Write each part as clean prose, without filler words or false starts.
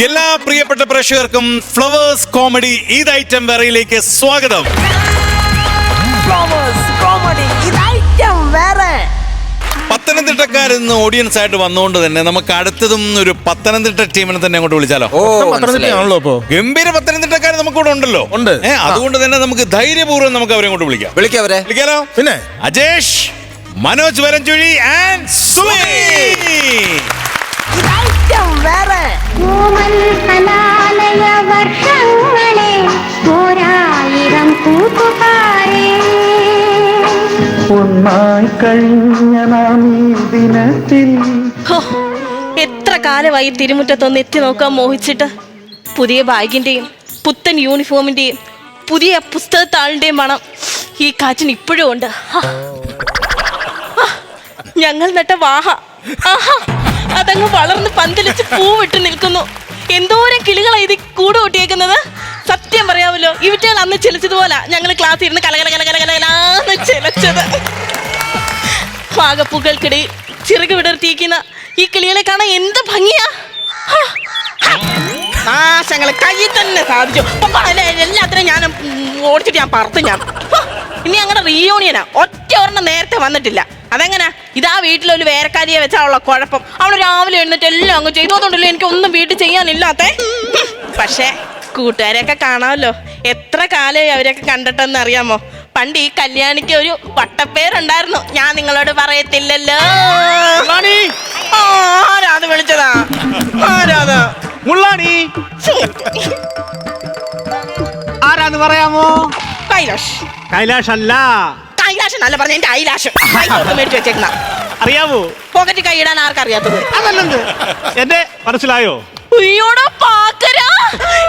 എല്ലാ പ്രിയപ്പെട്ട പ്രേക്ഷകർക്കും ഫ്ലവേഴ്സ് കോമഡി ഈദ് ഐറ്റം വേറയിലേക്ക് സ്വാഗതം. പത്തനംതിട്ടക്കാരിൽ നിന്ന് ഓഡിയൻസ് ആയിട്ട് വന്നുകൊണ്ട് തന്നെ നമുക്ക് അടുത്തതും ഒരു പത്തനംതിട്ട ടീമിനെ തന്നെ അങ്ങോട്ട് വിളിച്ചാലോ? പത്തനംതിട്ടയാണല്ലോ ഇപ്പോ. ഗംഭീര പത്തനംതിട്ടക്കാർ നമുക്കിവിടെ ഉണ്ടല്ലോ. ഉണ്ട്. അതുകൊണ്ട് തന്നെ നമുക്ക് ധൈര്യപൂർവ്വം നമുക്ക് അവരെ അങ്ങോട്ട് വിളിക്കാലോ. പിന്നെ അജേഷ്, മനോജ് വരഞ്ചുഴി ആൻഡ് സുമി. എത്ര കാലമായി തിരുമുറ്റത്തൊന്ന് എത്തി നോക്കാൻ മോഹിച്ചിട്ട്. പുതിയ ബാഗിന്റെയും പുത്തൻ യൂണിഫോമിന്റെയും പുതിയ പുസ്തകത്താളിന്റെയും മണം ഈ കാറ്റിന് ഇപ്പോഴും ഉണ്ട്. ഞങ്ങൾ നട്ട വാഹ അതങ്ങ് വളർന്ന് പന്തലിച്ച് പൂവിട്ട് നിൽക്കുന്നു. എന്തോരം കിളികളാണ് ഇത് കൂട് കൂട്ടിയേക്കുന്നത്. സത്യം പറയാമല്ലോ, ഇവറ്റകൾ അന്ന് ചെലിച്ചതുപോലെ ഞങ്ങൾ ക്ലാസ് ഇരുന്ന് കലകലകലകലകലാന്ന് ചെലച്ചത്. പാകപ്പൂക്കൾക്കിടയിൽ ചിറക് വിടർത്തിയിരിക്കുന്ന ഈ കിളികളെ കാണാൻ എന്ത് ഭംഗിയാ. നാശങ്ങളെ കയ്യിൽ തന്നെ സാധിച്ചു. എല്ലാത്തിനും ഞാൻ ഓടിച്ചിട്ട് ഞാൻ പറത്തു. ഇനി അങ്ങനെ റീയൂണിയനാ. ഒറ്റ ഒരെണ്ണം നേരത്തെ വന്നിട്ടില്ല. അതെങ്ങനാ? ഇതാ വീട്ടിലൊരു വേരക്കാരിയെ വെച്ചാലുള്ള കുഴപ്പം. അവള് രാവിലെ എഴുന്നിട്ട് എല്ലാം അങ്ങ് ചെയ്തു. അതുകൊണ്ടല്ലോ എനിക്ക് ഒന്നും വീട്ടിൽ ചെയ്യാനില്ലാത്തേ. പക്ഷേ കൂട്ടുകാരെയൊക്കെ കാണാമല്ലോ. എത്ര കാലമായി അവരൊക്കെ കണ്ടിട്ടെന്ന് അറിയാമോ? പണ്ട് ഈ കല്യാണിക്ക് ഒരു വട്ടപ്പേരുണ്ടായിരുന്നു. ഞാൻ നിങ്ങളോട് പറയത്തില്ലല്ലോ. ആരാത് വിളിച്ചതാ? ആരാത്? മുള്ളാണി ആരാന്ന് പറയാമോ? കൈലാഷ്. കൈലാഷ് അല്ല. കൈലാഷ് നല്ല പറഞ്ഞ എന്റെ ഐലാഷ് മേടിച്ചു വെച്ചേക്കുന്ന. അറിയാവോ? പോക്കറ്റ് കൈയിടാൻ ആർക്കറിയാത്തത്? അതല്ലെന്ത് എന്റെ മനസ്സിലായോ? അയ്യോടാ പാക്കരാ.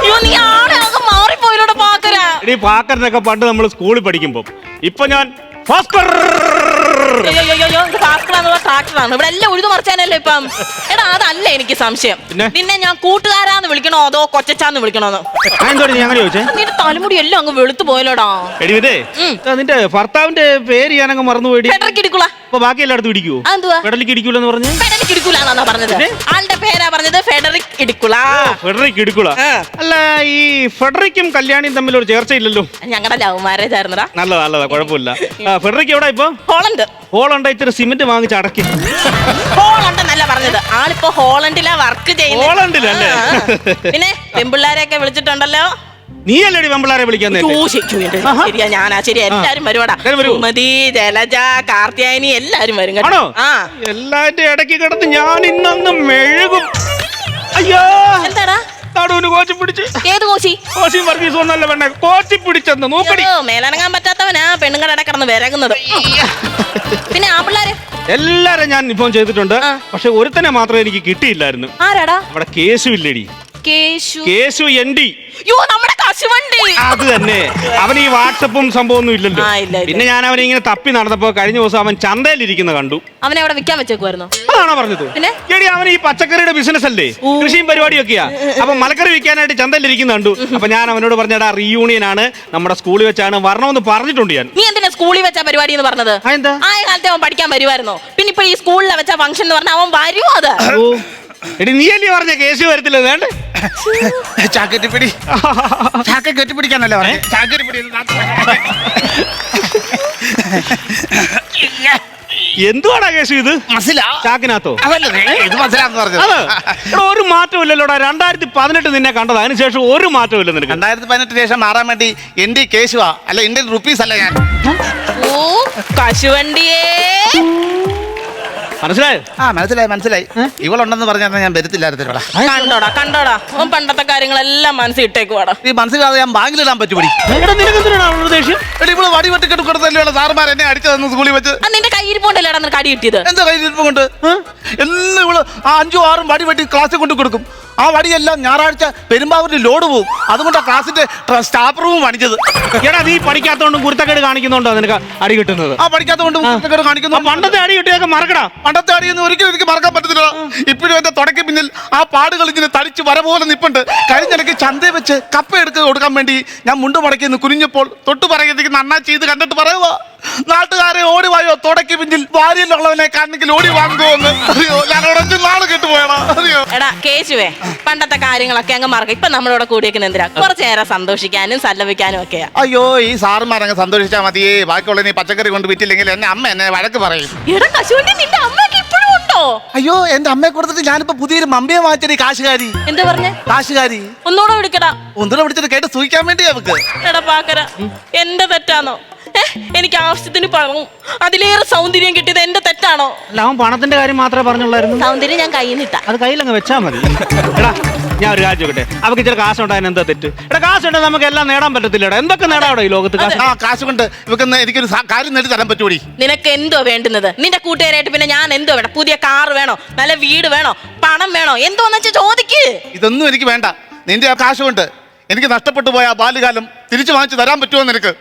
അയ്യോ നീ ആടാകെ മാറിപ്പോയിലോടാ പാക്കരാ. ഈ പാക്കറിനൊക്കെ പണ്ട് നമ്മൾ സ്കൂളിൽ പഠിക്കുമ്പോ. ഇപ്പൊ ഞാൻ ട്രാക്ടറാണ്. ഇവിടെ എല്ലാം ഉഴുതു മറിച്ചാനല്ലോ ഇപ്പം. എടാ അതല്ല എനിക്ക് സംശയം. നിന്നെ ഞാൻ കൂട്ടുകാരാന്ന് വിളിക്കണോ അതോ കൊച്ചാന്ന് വിളിക്കണോന്ന്? അങ്ങനെ ചോദിച്ചേ. നിന്റെ തലമുടി എല്ലാം അങ്ങ് വെളുത്തു പോയല്ലോടാ. എടിവിതേ, നിന്റെ ഭർത്താവിന്റെ പേര് ഞാനങ്ങ് മറന്നുപോയി. ഫെഡറിക്കിടിക്കുള. അപ്പൊ ബാക്കി എല്ലായിടത്തും ഇടിക്കുവോ? ഫെഡറിക് ഇടിക്കൂലെന്ന് പറഞ്ഞു. ഫെഡറിക് ഇടിക്കുലാന്നാ പറഞ്ഞത്. ആളുടെ പേരാ പറഞ്ഞത് ഫെഡറിക് ഇടിക്കുള. ഫെഡറിക് ഇടിക്കുള. അല്ല, ഈ ഫെഡറിക്കും കല്യാണിയും തമ്മിൽ ഒരു ചേർച്ചയില്ലല്ലോ. ഞങ്ങളുടെ ലവ് മാരേജ് ആയിരുന്നടാ. നല്ലതാ, കുഴപ്പമില്ല. ഫെഡറിക്ക് എവിടെ ഇപ്പൊ? ഹോളണ്ട് ഇത്തിരി സിമെന്റ് വാങ്ങിച്ച് അടക്കി. ഹോളണ്ടെന്നല്ല പറഞ്ഞത്. ആളിപ്പോ ഹോളണ്ടിലാ വർക്ക് ചെയ്യുന്നത്. ഹോളണ്ടിലല്ലേ? പിന്നെ പെമ്പിള്ളാരെയൊക്കെ വിളിച്ചിട്ടുണ്ടല്ലോ. നീ അല്ലേടി പെമ്പിള്ളാരെ വിളിക്കാൻ? ശരിയാ, ഞാനാ. ശരി, എല്ലാരും വരുവാടാ. സുമതി, ജലജ, കാർത്തിയായനി എല്ലാരും വരും കേട്ടോ. എല്ലാന്റെ ഇടയ്ക്ക് കിടന്ന് ഞാൻ ഇന്നൊന്ന് മെഴുകും. അയ്യോ, എന്താടാ നടുവിന് കോച്ചി പിടിച്ച്. ഏത് കോച്ചി? കോച്ചി വർഗീസ് ഒന്നല്ല പെണ്ണെ, കോച്ചി പിടിച്ചെന്ന് നോക്കടി. മേലനങ്ങാൻ പറ്റാത്തവനാ പെണ്ണുങ്ങളുടെ കിടന്ന് വിരകുന്നത്. പിന്നെ ആ പിള്ളേര് എല്ലാരും ഞാൻ ഇപ്പം ചെയ്തിട്ടുണ്ട്. പക്ഷെ ഒരുത്തനെ മാത്രമേ എനിക്ക് കിട്ടിയില്ലായിരുന്നു. ആരാടാ? അവിടെ കേശു ഇല്ലേടി. കേശു എൻഡി. നമ്മുടെ കശുവണ്ടി. അത് തന്നെ. അവൻ ഈ വാട്സപ്പും സംഭവമൊന്നും ഇല്ലല്ലോ. പിന്നെ ഞാൻ അവനെ ഇങ്ങനെ തപ്പി നടന്നപ്പോ കഴിഞ്ഞ ദിവസം അവൻ ചന്തയിലിരിക്കുന്ന കണ്ടു. അവനെ അവിടെ വിൽക്കാൻ വെച്ചേക്കുവായിരുന്നു. അതാണോ പറഞ്ഞത്? എടി, അവൻ ഈ പച്ചക്കറിയുടെ ബിസിനസ് അല്ലേ, കൃഷിയും പരിപാടിയൊക്കെയാ. അപ്പൊ മലക്കറി വിൽക്കാനായിട്ട് ചന്തയിലിരിക്കുന്ന കണ്ടു. അപ്പൊ ഞാൻ അവനോട് പറഞ്ഞടാ, റീയൂണിയൻ ആണ്, നമ്മുടെ സ്കൂളിൽ വെച്ചാണ്, വരണമെന്ന് പറഞ്ഞിട്ടുണ്ട് ഞാൻ. നീ എന്തിനാ സ്കൂളിൽ വെച്ചാ പരിപാടി എന്ന് പറഞ്ഞത്? ആയ കാലത്തെ അവൻ പഠിക്കാൻ വരുമായിരുന്നോ? പിന്നെ ഇപ്പൊ ഈ സ്കൂളിൽ വെച്ച ഫംഗ്ഷൻ എന്ന് പറഞ്ഞാൽ അവൻ വരുമോ? അത് എടി, നീ അല്ലേ പറഞ്ഞ കേസ് വരത്തില്ല? വേണ്ട, ചാക്കറ്റ് പിടി. ചാക്ക കെട്ടിപ്പിടിക്കാനല്ലേ പറഞ്ഞേ? ചാക്കറ്റ് പിടി. എന്തുവാടാ കേസ് ഇത്? ചാക്കിനകത്തോ? ഇത് മനസ്സിലാന്ന് പറഞ്ഞത്. ഒരു മാറ്റം ഇല്ലല്ലോടാ. 2018 നിന്നെ കണ്ടത്, അതിനുശേഷം ഒരു മാറ്റവും ഇല്ല നിനക്ക്. 2018 ശേഷം മാറാൻ വേണ്ടി എന്റെ കേശുവാ, അല്ല ഇന്ത്യൻ റുപ്പീസ് അല്ല ഞാൻ. കശുവണ്ടിയേ, മനസ്സിലായോ? മനസ്സിലായി. ഇവളുണ്ടെന്ന് പറഞ്ഞാൽ ഞാൻ വരത്തില്ലായിരുന്നില്ല. കണ്ടോടാ അവൻ പണ്ടത്തെ കാര്യങ്ങളെല്ലാം മനസ്സിൽ ഇട്ടേക്കുവാടാ. ഈ മനസ്സിലാതെ ഞാൻ ബാങ്കിലിടാൻ പറ്റുപടി. ഇവള് വടി വെട്ടിക്കെട്ട് കൊടുത്തല്ലേ സാറുമാർ എന്നെ അടിച്ചതെന്ന് സ്കൂളിൽ വെച്ച്. നിന്റെ കയ്യിരിപ്പോണ്ടല്ലേ നിനക്ക് അടി കിട്ടിയത്? എന്താ കയ്യിരിപ്പം കൊണ്ട്? എന്നും ഇവള് 5ഉം 6ഉം വടി വെട്ടി ക്ലാസ്സിൽ കൊണ്ട് കൊടുക്കും. ആ വടിയെല്ലാം ഞായറാഴ്ച പെരുമ്പാവൂരിൽ ലോഡ് പോകും. അതുകൊണ്ടാ ക്ലാസിന്റെ സ്റ്റാഫ് റൂം പണിച്ചത്. എടാ, നീ പഠിക്കാത്തോണ്ടും കുരുത്തക്കേട് കാണിക്കുന്നുണ്ടോ നിനക്ക് അടി കിട്ടുന്നത്? പഠിക്കാത്തോണ്ടും കുരുത്തക്കേട് കാണിക്കുന്നു. പണ്ടത്തെ അടി കിട്ടിയൊക്കെ മറക്കടാ. പണ്ടത്തെ അടിയൊന്നും ഒരിക്കലും എനിക്ക് മറക്കാൻ പറ്റത്തില്ല. ഇപ്പോഴും എന്റെ തുടക്കി പിന്നിൽ ആ പാടുകൾ ഇങ്ങനെ തടിച്ച് വര പോലെ നിപ്പുണ്ട്. കഴിഞ്ഞിടയ്ക്ക് ചന്തയിൽ വെച്ച് കപ്പ എടുത്ത് കൊടുക്കാൻ വേണ്ടി ഞാൻ മുണ്ട് മടക്കി കുനിഞ്ഞപ്പോൾ തൊട്ട് പറയുന്ന അണ്ണാച്ചി ഇത് കണ്ടിട്ട് പറയുക, നാട്ടുകാരെ ഓടി വായോ, തുടക്കി പിന്നിൽ ഭാര്യയിലുള്ളവനെ കാണണമെങ്കിൽ ഓടി വാങ്ങുമോന്ന്. അറിയോ, ഞാൻ ഉടച്ചു നാളെ കെട്ടുപോയടാ. അറിയോ? എടാ കേശുവേ, പണ്ടത്തെ കാര്യങ്ങളൊക്കെ അങ്ങ് മറക്കാം. ഇപ്പൊ നമ്മളിവിടെ കൂടിയേക്കുന്ന എന്തിനാ? കുറച്ചു നേരം സന്തോഷിക്കാനും സല്ലപിക്കാനും ഒക്കെയാ. അയ്യോ ഈ സാറുമാരങ്ങ് സന്തോഷിച്ചാൽ മതിയേ. ബാക്കിയുള്ള നീ പച്ചക്കറി കൊണ്ട് വിറ്റില്ലെങ്കിൽ എന്നെ അമ്മ എന്നെ വഴക്ക് പറയും. എടാ കശുവണ്ടി, നിന്റെ അമ്മയൊക്കെ ഇപ്പോഴും ഉണ്ടോ? അയ്യോ എന്റെ അമ്മയെ കൊടുത്തിട്ട് ഞാനിപ്പോ പുതിയൊരു മമ്പിയെ വാങ്ങിച്ചടി. കാശുകാരി. എന്താ പറഞ്ഞേ? കാശുകാരി. ഒന്നുകൂടെ വിളിക്കടാ. ഒന്നുകൂടെ വിളിച്ചിട്ട് കേട്ട് സൂഹിക്കാൻ വേണ്ടി അവക്ക്. എടാ പാക്കര, എന്റെ തെറ്റാണോ? എനിക്ക് ആവശ്യത്തിന് പണം, അതിലേറെ സൗന്ദര്യം കിട്ടിയത് എന്റെ തെറ്റാണോ? അല്ല, അവൻ പണത്തിന്റെ കാര്യം മാത്രമേ പറഞ്ഞുള്ളായിരുന്നു. സൗന്ദര്യം ഞാൻ കയ്യിൽ നിട്ടാ. അത് കയ്യിലങ്ങ് വെച്ചാൽ മതി. എടാ ഞാൻ ഒരു കാര്യം ചോദിക്കട്ടെ, അവർക്ക് ഇച്ചിരി കാശുണ്ടായാലും എന്താ തെറ്റ്? എടാ കാശുണ്ടെങ്കിൽ നമുക്ക് എല്ലാം നേടാൻ പറ്റത്തില്ലടാ. എന്തൊക്കെ നേടാവിടെ ഈ ലോകത്ത്? കാശ് കൊണ്ട് ഇവക്കൊന്ന് എനിക്കൊരു കാര്യം നേടി തരാൻ പറ്റൂടി. നിനക്ക് എന്തോ വേണ്ടുന്നത്? നിന്റെ കൂട്ടുകാരായിട്ട് പിന്നെ ഞാൻ എന്തോ വേണം? പുതിയ കാർ വേണോ? നല്ല വീട് വേണോ? പണം വേണോ? എന്തോന്ന് വെച്ചാൽ ചോദിക്ക്. ഇതൊന്നും എനിക്ക് വേണ്ട. നിന്റെ ആ കാശ് കൊണ്ട് എനിക്ക് നഷ്ടപ്പെട്ടു പോയ ആ ബാല്യകാലം തിരിച്ചു വാങ്ങിച്ചു തരാൻ പറ്റുമോ നിനക്ക്?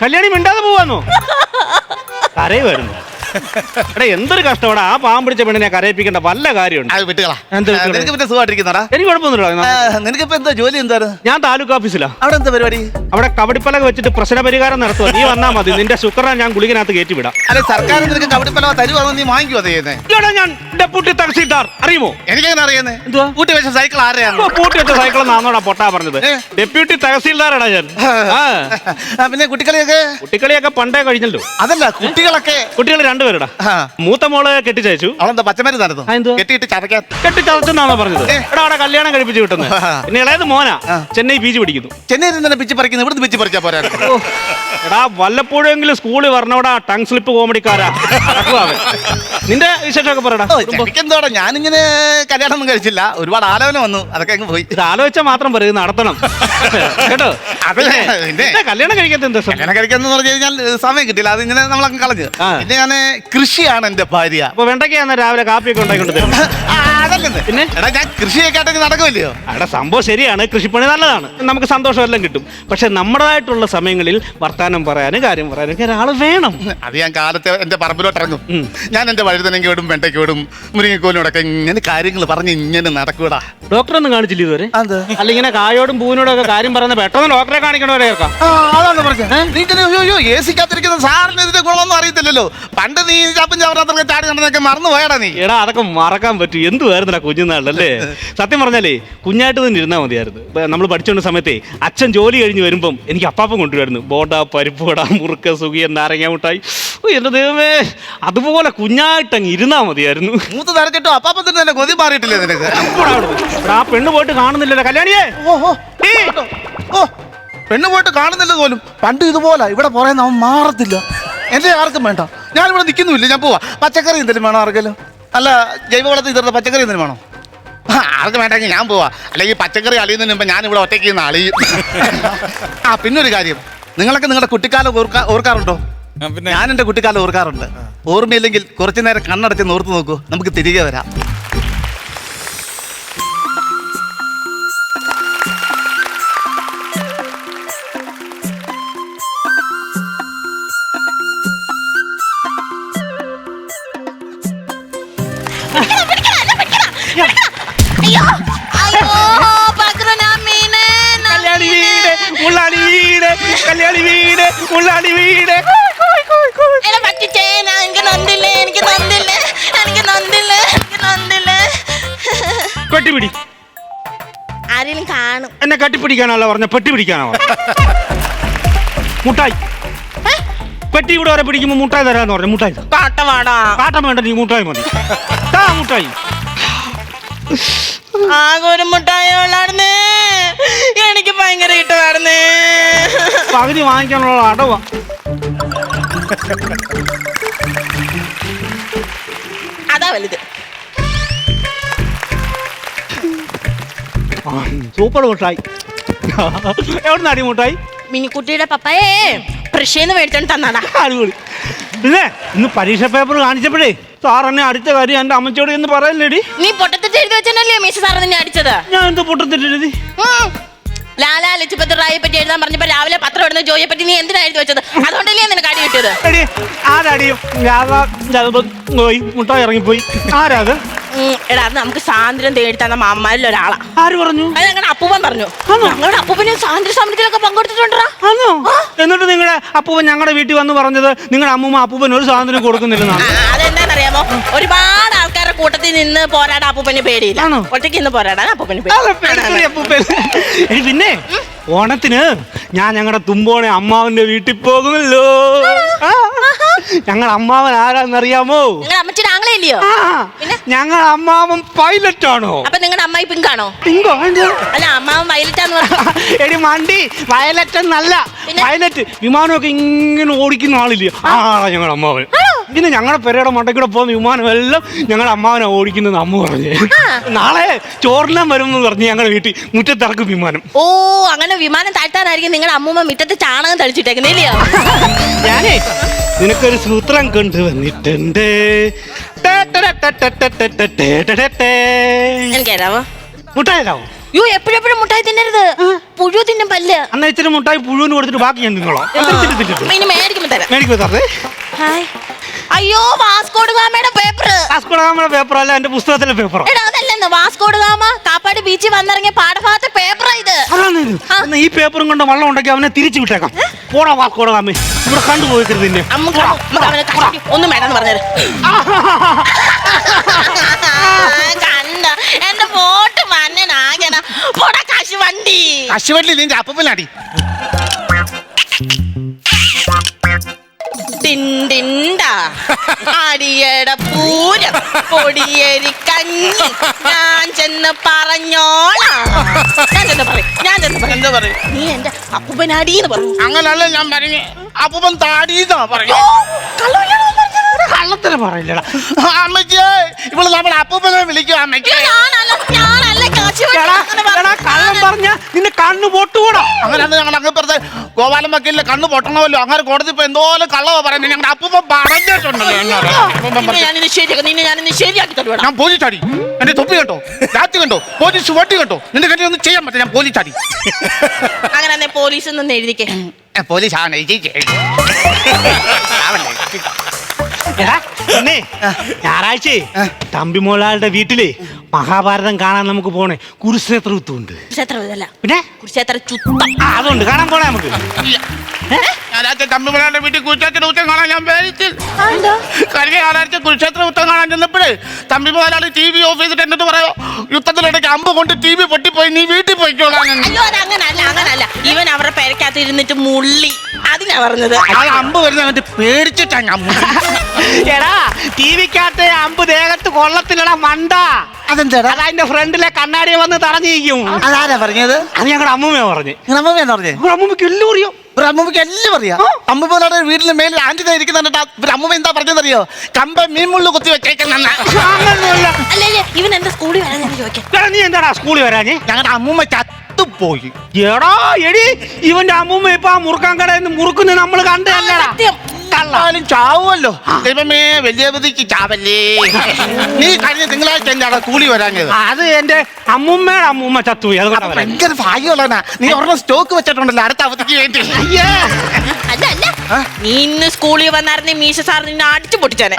കല്യാണി മിണ്ടാതെ പോവാന്നോ? കരയുമായിരുന്നു. എടാ എന്തൊരു കഷ്ടപ്പെടാ ആ പാവം പിടിച്ച പെണ്ണിനെ കരയിപ്പിക്കേണ്ട വല്ല കാര്യമുണ്ട്? അത് വിട്ടുകളാ. എന്ത് വിട്ടുകളാ? നിനക്ക് പിന്നെ സുഖമായിട്ടിരിക്കുന്നടാ? എനിക്ക് കുഴപ്പമൊന്നുമില്ല. നിനക്കിപ്പോ എന്താ ജോലി? എന്താണ്? ഞാൻ താലൂക്ക് ഓഫീസിലാ. അവിടെ എന്താ പരിപാടി? അവിടെ കബഡിപ്പലക വെച്ചിട്ട് പ്രശ്ന പരിഹാരം നടത്തുക. നീ വന്നാ മതി. നിന്റെ ശുക്രനെ ഞാൻ ഗുളികനകത്ത് കയറ്റി വിടാം. അല്ലെ സർക്കാർ നിനക്ക് കബഡിപ്പലവ തരുവാണോ? നീ വാങ്ങിക്കുവോ അത് ചെയ്യുന്നത്? ഇയാളെ ഞാൻ ഡെപ്യൂട്ടി തഹസീൽദാർ, അറിയുമോ? എനിക്കെങ്ങനെ അറിയുന്നത്? എന്തുവാ? കൂട്ടി വെച്ച സൈക്കിൾ ആരെയാണ്? പൂട്ടി വെച്ച സൈക്കിൾ എന്നാണോടാ പൊട്ടാ പറഞ്ഞത്? ഡെപ്യൂട്ടി തഹസീൽദാറാടാ ഞാൻ. പിന്നെ കുട്ടികളിയൊക്കെ? കുട്ടികളിയൊക്കെ പണ്ടേ കഴിഞ്ഞല്ലോ. അതല്ല കുട്ടികളൊക്കെ. കുട്ടികൾ രണ്ടുപേരുടാ. മൂത്ത മോള് കെട്ടിച്ചയച്ചു. അവളെന്താ പച്ചമരുന്ന് നടന്നു? എന്തുവാ? കെട്ടിയിട്ട് ചതയ്ക്കാൻ. കെട്ടിച്ചതച്ചെന്നാണോ പറഞ്ഞത്? എടാ അവിടെ കല്യാണം കഴിപ്പിച്ച് കിട്ടുന്നത്. പിന്നെ ഇളയത് മോനാ, ചെന്നൈ PG പഠിക്കുന്നു. ചെന്നൈയിൽ തന്നെ പിച്ച് പറിക്കുന്നു. ഇവിടുന്ന് പിച്ച് പറിച്ചാ പോരാ? എടാ വല്ലപ്പോഴെങ്കിലും സ്കൂളിൽ പറഞ്ഞോടാ ടങ് സ്ലിപ്പ് കോമഡിക്കാരാ. നിന്റെ വിശേഷമൊക്കെ പറയടാ. എനിക്കെന്തോടാ, ഞാനിങ്ങനെ കല്യാണം ഒന്നും കഴിച്ചില്ല. ഒരുപാട് ആലോചന വന്നു, അതൊക്കെ അങ്ങ് പോയി. ഇത് ആലോചിച്ചാൽ മാത്രം പറയും, നടത്തണം കേട്ടോ. കല്യാണം കഴിക്കാത്ത എന്താ? കല്യാണം കഴിക്കാന്ന് പറഞ്ഞു കഴിഞ്ഞാൽ സമയം കിട്ടില്ല. അതിങ്ങനെ നമ്മളങ്ങ് കളഞ്ഞു. പിന്നെ ഞാൻ കൃഷിയാണ് എന്റെ ഭാര്യ. അപ്പൊ വെണ്ടയ്ക്കാന്ന് രാവിലെ കാപ്പിയൊക്കെ ഉണ്ടായിക്കൊണ്ട് തരും. അതല്ലെന്ന്. പിന്നെ എടാ ഞാൻ കൃഷിയൊക്കെ ആയിട്ടൊക്കെ നടക്കുമല്ലയോ? അവിടെ സംഭവം ശരിയാണ്, കൃഷിപ്പണി നല്ലതാണ്, നമുക്ക് സന്തോഷം എല്ലാം കിട്ടും. പക്ഷെ നമ്മുടേതായിട്ടുള്ള സമയങ്ങളിൽ വർത്താനം പറയാനും കാര്യം പറയാനും ഒരാൾ വേണം. അത് ഞാൻ കാലത്തെ എന്റെ പറമ്പിലോട്ട് ഇറങ്ങും. ഞാൻ എന്റെ വഴുതനങ്ങ വിടും, വെണ്ടയ്ക്ക് വിടും, മുരിങ്ങക്കോലിനോടൊക്കെ ഇങ്ങനെ കാര്യങ്ങൾ പറഞ്ഞ് ഇങ്ങനെ നടക്കൂടാ. ഡോക്ടറൊന്നും കാണിച്ചില്ല ഇതുവരെ? അല്ല ഇങ്ങനെ കായോടും പൂവിനോടും ഒക്കെ കാര്യം പറയുന്ന പെട്ടെന്ന് ഡോക്ടറെ കാണിക്കണവരെ കേൾക്കാം. അതാണ് പറഞ്ഞത്. എ സിക്കകത്തിരിക്കുന്ന സാറിന് ഇതിന്റെ ഗുണമൊന്നും അറിയത്തില്ലല്ലോ. പണ്ട് നീ ചാപ്പും ചവറാത്തൊക്കെ ചാടി നടന്നൊക്കെ മറന്നു പോയടാ നീ. എടാ അതൊക്കെ മറക്കാൻ പറ്റും. എന്തുവായിരുന്നില്ല കുഞ്ഞുനാളിലല്ലേ? സത്യം പറഞ്ഞാലേ കുഞ്ഞായിട്ട് തന്നെ ഇരുന്നാൽ മതിയായിരുന്നു. നമ്മൾ പഠിച്ചുകൊണ്ട സമയത്തേ അച്ഛൻ ജോലി കഴിഞ്ഞ് വരുമ്പം എനിക്ക് അപ്പാപ്പം കൊണ്ടുവരുന്നു. ബോണ്ട, പരിപ്പുവട, മുറുക്ക, സുഖിയൻ, നാരങ്ങ മുട്ടായി. എന്റെ ദൈവമേ, അതുപോലെ കുഞ്ഞായിട്ടങ്ങ് ഇരുന്നാ മതിയായിരുന്നു. മൂത്ത് തരച്ചിട്ടോ അപ്പാപ്പത്തിന് തന്നെ കൊതി മാറിയിട്ടില്ലേ നിനക്ക്? ആ പെണ്ണ് പോയിട്ട് കാണുന്നില്ലല്ലോ കല്യാണിയെ. പെണ്ണ് പോയിട്ട് കാണുന്നില്ല പോലും. പണ്ട് ഇതുപോലെ ഇവിടെ പറയുന്ന അവൻ മാറത്തില്ല. എന്റെ ആർക്കും വേണ്ട. ഞാനിവിടെ നിൽക്കുന്നുമില്ല, ഞാൻ പോവാ. പച്ചക്കറി എന്തെങ്കിലും വേണോ ആർക്കെങ്കിലും? അല്ല ജൈവവളത്തിൽ ഇതറുന്ന പച്ചക്കറി എന്തെങ്കിലും വേണോ? ആർക്കും വേണ്ടെങ്കിൽ ഞാൻ പോവാ. അല്ലെങ്കിൽ പച്ചക്കറി അളിയുന്നതിന് മുമ്പ് ഞാൻ ഇവിടെ ഒറ്റയ്ക്ക് നിന്ന് അളിയും. പിന്നൊരു കാര്യം, നിങ്ങളൊക്കെ നിങ്ങളുടെ കുട്ടിക്കാലം ഓർക്കാറുണ്ടോ? ഞാൻ എന്റെ കുട്ടിക്കാലം ഓർക്കാറുണ്ട്. ഓർമ്മയില്ലെങ്കിൽ കുറച്ചു നേരം കണ്ണടച്ച് ഓർത്ത് നോക്കൂ, നമുക്ക് തിരികെ വരാം. പെട്ടിപിടി. ആരെങ്കിലും കാണും. എന്നെ കട്ടിപ്പിടിക്കാനല്ല പറഞ്ഞ, പെട്ടി പിടിക്കാനാ. മുട്ടായി പെട്ടി ഇവിടെ വരെ പിടിക്കുമ്പോ മുട്ടായി തരാന്ന് പറഞ്ഞു. മുട്ടായി കാട്ടം വേണ്ട, നീ മുട്ടായി മതി. മുട്ടായി ആകെ ഒരു മുട്ടായി ഉള്ളായിരുന്നേ. എനിക്ക് ഭയങ്കര ഇഷ്ടമായിരുന്നേ. പകുതി വാങ്ങിക്കാനുള്ള അടവാ. അതാ വലുത്. സൂപ്പർ മുട്ടായി. എവിടുന്ന് അടി മുട്ടായി? മിനിക്കുട്ടിയുടെ പപ്പയെ പ്രഷേന്ന് മേടിച്ചോണ്ട് തന്നാടാ. അടിപൊളി. പിന്നെ ഇന്ന് പരീക്ഷ പേപ്പർ കാണിച്ചപ്പോഴേ സാർ എന്നെ അടിച്ച കാര്യം എന്റെ അമ്മച്ചോട് എന്ന് പറയല്ലേടി. നീ പൊട്ടത്തിട്ട് എഴുതി വെച്ചല്ലേ മീശ സാറ് നിന്നെ അടിച്ചത്? ഞാൻ എന്താ പൊട്ടത്തിട്ട് എഴുതി? ലാലാ ലജ്പത് റായെ പറ്റി എഴുതാൻ പറഞ്ഞപ്പോ രാവിലെ പത്രം ഇടുന്ന ജോയെ പറ്റി നീ എന്തിനാ എഴുതി വെച്ചത്? അതുകൊണ്ടല്ലേ നിനക്ക് അടി കിട്ടിയത്? ആരടിയും മുട്ടായി ഇറങ്ങിപ്പോയി. ആരാ അത്? എടാ അത് നമുക്ക് സ്വാതന്ത്ര്യം തേടി തന്ന മാമ്മമാരിൽ ഒരാളാ. ആര് പറഞ്ഞു? അത് ഞങ്ങളുടെ അപ്പൂപ്പൻ പറഞ്ഞു. ഞങ്ങളുടെ അപ്പൂപ്പനെ സ്വാതന്ത്ര്യ സമരത്തിലൊക്കെ പങ്കെടുത്തിട്ടുണ്ടാ. എന്നിട്ട് നിങ്ങളുടെ അപ്പൂപ്പൻ ഞങ്ങളുടെ വീട്ടിൽ വന്ന് പറഞ്ഞത് നിങ്ങളുടെ അമ്മൂമ്മ അപ്പൂപ്പൻ ഒരു സ്വാതന്ത്ര്യം കൊടുക്കുന്നില്ലെന്നാണ്. അതെന്താണെന്നറിയാമോ? ഒരുപാട് ആൾക്കാരുടെ കൂട്ടത്തിൽ നിന്ന് പോരാടാൻ അപ്പൂപ്പന് പേടിയില്ല. ആണോ? ഒറ്റയ്ക്ക് നിന്ന് പോരാടാൻ അപ്പൂപ്പന് അല്ല, പേടിക്കറി അപ്പൂപ്പൻ. എടി പിന്നെ ഓണത്തിന് ഞാൻ ഞങ്ങളുടെ തുമ്പോണെ അമ്മാവന്റെ വീട്ടിൽ പോകുമല്ലോ. ഞങ്ങൾ അമ്മാവൻ ആരാന്നറിയാമോ? നിങ്ങളുടെ അമ്മച്ചിയുടെ ആങ്ങളെ ഇല്ലയോ? ഞങ്ങൾ അമ്മാവൻ പൈലറ്റ് ആണോ? അപ്പൊ നിങ്ങളുടെ അമ്മായി പിങ്കാണോ? പിങ്കോ? അല്ല, അമ്മാവൻ വയലറ്റാന്ന് പറഞ്ഞു. എടി മണ്ടി, വയലറ്റ് എന്നല്ല, പിന്നെ? പൈലറ്റ്. വിമാനമൊക്കെ ഇങ്ങനെ ഓടിക്കുന്ന ആളില്ലേ, ആളാ ഞങ്ങളുടെ അമ്മാവൻ. പിന്നെ ഞങ്ങളുടെ പെരയുടെ മണ്ടയ്ക്കൂടെ പോകുന്ന വിമാനം എല്ലാം ഞങ്ങളുടെ അമ്മാവനെ ഓടിക്കുന്നത് അമ്മ പറഞ്ഞു. നാളെ ചോറിനാൻ വരും എന്ന് പറഞ്ഞ് ഞങ്ങളുടെ വീട്ടിൽ മുറ്റത്തിറക്കും വിമാനം. ഓ, അങ്ങനെ വിമാനം താഴ്ത്താനായിരിക്കും നിങ്ങളുടെ അമ്മൂമ്മ മുറ്റത്ത് ചാണകം തളിച്ചിട്ടേക്കുന്നില്ലയോ? ഞാനേ നിനക്കൊരു സൂത്രം കൊണ്ടുവന്നിട്ടുണ്ട്. എനിക്കറിയാവോ? മുട്ടായിരാവോ? യോ, എപ്പോഴെപ്പോഴും മുട്ടായി തിന്നരുത്, പുഴു തിന്നും പല്ല്. അന്ന് ഇച്ചിരി മുട്ടായി പുഴുവിന് കൊടുത്തിട്ട് ബാക്കി ഞാൻ നിങ്ങളോ ഇനി മേടിക്കുമ്പോ തരാം. മേടിക്കോ സാറേ? ഹായ്. അയ്യോ, വാസ്കോഡ് ഗാമയുടെ പേപ്പർ. വാസ്കോഡഗാമയുടെ പേപ്പർ അല്ല, എന്റെ പുസ്തകത്തിലെ പേപ്പറോ? എടാ, അതല്ലെന്ന്, വാസ്കോഡ് ഗാമ കാപ്പാട് ബീച്ചിൽ വന്നിറങ്ങിയ പാഠഭാഗത്തെ പേപ്പറാ ഇത്. എന്നാ ഈ പേപ്പറും കൊണ്ട് വള്ളം ഉണ്ടാക്കി അവനെ തിരിച്ചു വിട്ടേക്കാം. പോടാ വാസ്കോഡഗാമ, ഇവിടെ കണ്ടുപോയിക്കരുത് നിന്നെ. ഒന്നും വേണ്ടെന്ന് പറഞ്ഞത് കണ്ട എന്റെ ഫോട്ടോ മന്നനാകണ. പോടാ കശുവണ്ടി. കശുവണ്ടി നിന്റെ അപ്പനാടി. ടിൻഡിണ്ടാ അടിയട പൂരം പൊടിയേരി കഞ്ഞി ഞാൻ ചെന്ന് പറഞ്ഞോളാം. ഞാൻ ചെന്ന് പറയും. എന്താ പറയും? നീ എന്റെ അപ്പൂപ്പനാടീന്ന് പറഞ്ഞു. അങ്ങനല്ല ഞാൻ പറഞ്ഞു, അപ്പൂപ്പൻ താടീന്നാ പറഞ്ഞു. കള്ളത്തിന് പറയില്ലടാ അമ്മച്ചേ, ഇവിടെ നമ്മൾ അപ്പൂപ്പനെ വിളിക്കും അമ്മയ്ക്ക്. ഞാനല്ല കള്ളം പറഞ്ഞ നിന്നെ കണ്ണു പൊട്ടുകൂടാ. അങ്ങനെയാണ് ഞങ്ങൾ അങ്ങപ്പുറത്തെ ഗോപാലൻ വക്കീലിന്റെ കണ്ണ് പൊട്ടണമല്ലോ. അങ്ങനെ കോടതി ഇപ്പൊ എന്തോലും കള്ളവോ പറയുന്നത് ഞങ്ങളുടെ അപ്പൂപ്പൻ പറഞ്ഞിട്ടുണ്ടല്ലോ എന്നോട്. ഞാനിത് ശരിയാക്കാം, നിന്നെ ഞാനിത് ശരിയാക്കി തരുവാ. ഞാൻ പോലീസ് ചാടി. എന്റെ തൊപ്പി കണ്ടോ, രാത്രി കണ്ടോ, പോലീസ് വട്ടി കണ്ടോ, നിന്റെ കണ്ടി ഒന്നും ചെയ്യാൻ പറ്റില്ല. ഞാൻ പോലീസ് ചാടി. അങ്ങനെ പോലീസ് നിന്ന് എഴുതിക്കേ. പോലീസ് ആണ് ഞായറാഴ്ച തമ്പിമോളാളുടെ വീട്ടില് മഹാഭാരതം കാണാൻ നമുക്ക് പോണേ. കുരുക്ഷേത്ര യുദ്ധമുണ്ട്. കുരുക്ഷേത്രമല്ല, പിന്നെ കുരുക്ഷേത്ര ചുത്തം. അതുണ്ട്, കാണാൻ പോണേ നമുക്ക്. ഞായറാഴ്ച തമ്പിമോളാളുടെ വീട്ടിൽ കുരുക്ഷേത്ര യുദ്ധം കാണാൻ ഞാൻ പേടിച്ചില്ല. കഴിഞ്ഞ ഞായറാഴ്ച കുരുക്ഷേത്ര യുദ്ധം കാണാൻ ചെന്നപ്പോഴേ തമ്പിമോളാള് TV ഓഫ് ചെയ്തിട്ട് എന്നിട്ട് പറയോ, യുദ്ധത്തിനിടയ്ക്ക് അമ്പ് കൊണ്ട് TV പൊട്ടിപ്പോയി, നീ വീട്ടിൽ പോയിക്കോളാൻ. അയ്യോ, അത് അങ്ങനല്ല. ഇവൻ അവരുടെ പേരക്കകത്ത് ഇരുന്നിട്ട് മുള്ളി, അതിനാ പറഞ്ഞത്. ആ അമ്പ് വരുന്ന പേടിച്ചിട്ടാ ഞാൻ. എടാ, ടിവിക്കകത്ത് അമ്പ് ദേഹത്ത് കൊള്ളത്തിലടാ മണ്ട. അതെന്താ? അതിന്റെ ഫ്രണ്ടിലെ കണ്ണാടിയെ വന്ന് തടഞ്ഞിരിക്കും. അതാരാ പറഞ്ഞത്? അത് ഞങ്ങളുടെ അമ്മൂമ്മ പറഞ്ഞു. അമ്മൂമ്മ പറഞ്ഞേ? അമ്മൂമ്മക്ക് എല്ലാം അറിയോ? അമ്മൂമ്മക്ക് എല്ലാം അറിയാം. അമ്മൂമ്മയുടെ വീട്ടിൽ മേലിൽ ആന്റി ഇരിക്കുന്നുണ്ട്. അമ്മൂമ്മ എന്താ പറഞ്ഞതറിയോ? കമ്പ മീൻമുള്ളു കുത്തി വെച്ചേക്കുന്ന. അല്ലേ, ഇവൻ എന്റെ സ്കൂളിൽ വരാൻ ഞാൻ ചോദിക്കാം. നീ എന്താടാ സ്കൂളിൽ വരാഞ്ഞേ? ഞങ്ങളുടെ അമ്മൂമ്മ ചത്തുപോയി. എടാ എടി, ഇവന്റെ അമ്മൂമ്മ ഇപ്പൊ ആ മുറുക്കാൻ കടയിൽ നിന്ന് മുറുക്കുന്ന നമ്മൾ കണ്ടല്ലടാ. കള്ളാലും ചാവുമല്ലോ. ദൈവമേ, വലിയ ബുദ്ധിക്ക് ചാവല്ലേ. നീ കഴിഞ്ഞ തിങ്കളാഴ്ച എന്താണ് സ്കൂളിൽ വരാഞ്ഞത്? അത് എന്റെ അമ്മൂമ്മയുടെ അമ്മൂമ്മ ചത്തുപോയി. അതുകൊണ്ട് ഭയങ്കര ഭാഗ്യമുള്ളതാ. നീ ഒരെണ്ണം സ്റ്റോക്ക് വെച്ചിട്ടുണ്ടല്ലോ അടുത്ത അവധിക്ക് വേണ്ടി. അല്ല, നീ ഇന്ന് സ്കൂളിൽ വന്നായിരുന്നു മീശ സാർ നിന്നെ അടിച്ചു പൊട്ടിച്ചാനെ.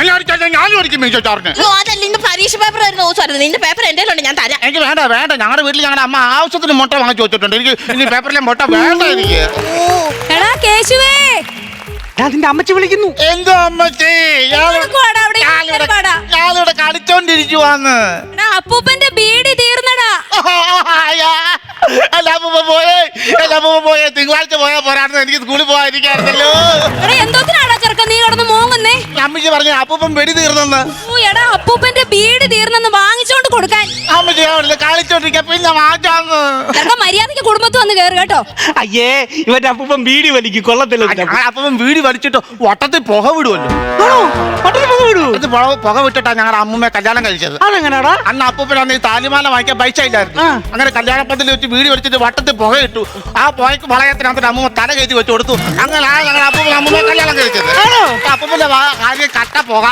ഞാനും ഒരിക്കലും മീശോ ചാറിന്. അതല്ല, നിന്റെ പരീക്ഷ പേപ്പർ ആയിരുന്നു. ദിവസമായിരുന്നു നിന്റെ പേപ്പർ എന്റെ ഉണ്ട്, ഞാൻ തരാം. എനിക്ക് വേണ്ട. ഞങ്ങളുടെ വീട്ടിൽ ഞങ്ങളുടെ അമ്മ ആവശ്യത്തിന് മുട്ട വാങ്ങിച്ചു വെച്ചിട്ടുണ്ട്. എനിക്ക് ഇനി പേപ്പറിലെ മുട്ട വേണ്ട. എനിക്ക് എടാ കേശുവേ, അതിന്റെ അമ്മച്ചി വിളിക്കുന്നു. എന്തോ അമ്മച്ചി, ഞാനിവിടെ കളിച്ചോണ്ടിരിക്കുവാന്ന്. അപ്പൂപ്പന്റെ ബീഡി തീർന്നടാ. എല്ലാ അപ്പൂപ്പ പോയേ. തിങ്കളാഴ്ച പോയാ പോരായിരുന്നു. എനിക്ക് സ്കൂളിൽ പോകാതിരിക്കായിരുന്നല്ലോ. എന്തോത്തിനാടാ ചെറുക്കൻ നീ കിടന്ന് മൂങ്ങുന്നേ? അമ്മച്ചി പറഞ്ഞു അപ്പൂപ്പൻ വെടി തീർന്നെന്ന്. എടാ, അപ്പൂപ്പന്റെ ബീഡി തീർന്നെന്ന് വാങ്ങിച്ചോണ്ട് കൊടുക്കാൻ. അമ്മച്ചി അവിടെ കളിച്ചോണ്ടിരിക്ക, പിന്നെ മാറ്റാന്ന്. മര്യാദക്ക് കുടുംബത്ത് വന്ന് കേറ് കേട്ടോ. അയ്യേ, ഇവന്റെ അപ്പൂപ്പൻ ബീഡി വലിക്കും, കൊള്ളത്തില്ല. അപ്പൂപ്പൻ വീടി വലിച്ചിട്ട് വട്ടത്തിൽ പുക വിടുമല്ലോ. ഇത് പുക വിട്ടിട്ടാ ഞങ്ങളുടെ അമ്മൂമ്മയെ കല്യാണം കഴിച്ചത്. അതെങ്ങനെയാടാ? അന്ന് അപ്പൂപ്പനാന്ന് ഈ താലിമാല വാങ്ങിക്കാൻ പൈസ ഇല്ലായിരുന്നു. അങ്ങനെ കല്യാണപ്പത്തിൽ വെച്ച് വീട് വലിച്ചിട്ട് വട്ടത്തിൽ പുക ഇട്ടു. ആ പുകയ്ക്ക് വളയത്തിനകത്ത് അമ്മൂമ്മ തല കയറ്റി വെച്ച് കൊടുത്തു. അങ്ങനെ ഞങ്ങളുടെ അപ്പൂപ്പൻ അമ്മൂമ്മയെ കല്യാണം കഴിച്ചത്. അപ്പൂപ്പന്റെ കാര്യം കട്ട പുക.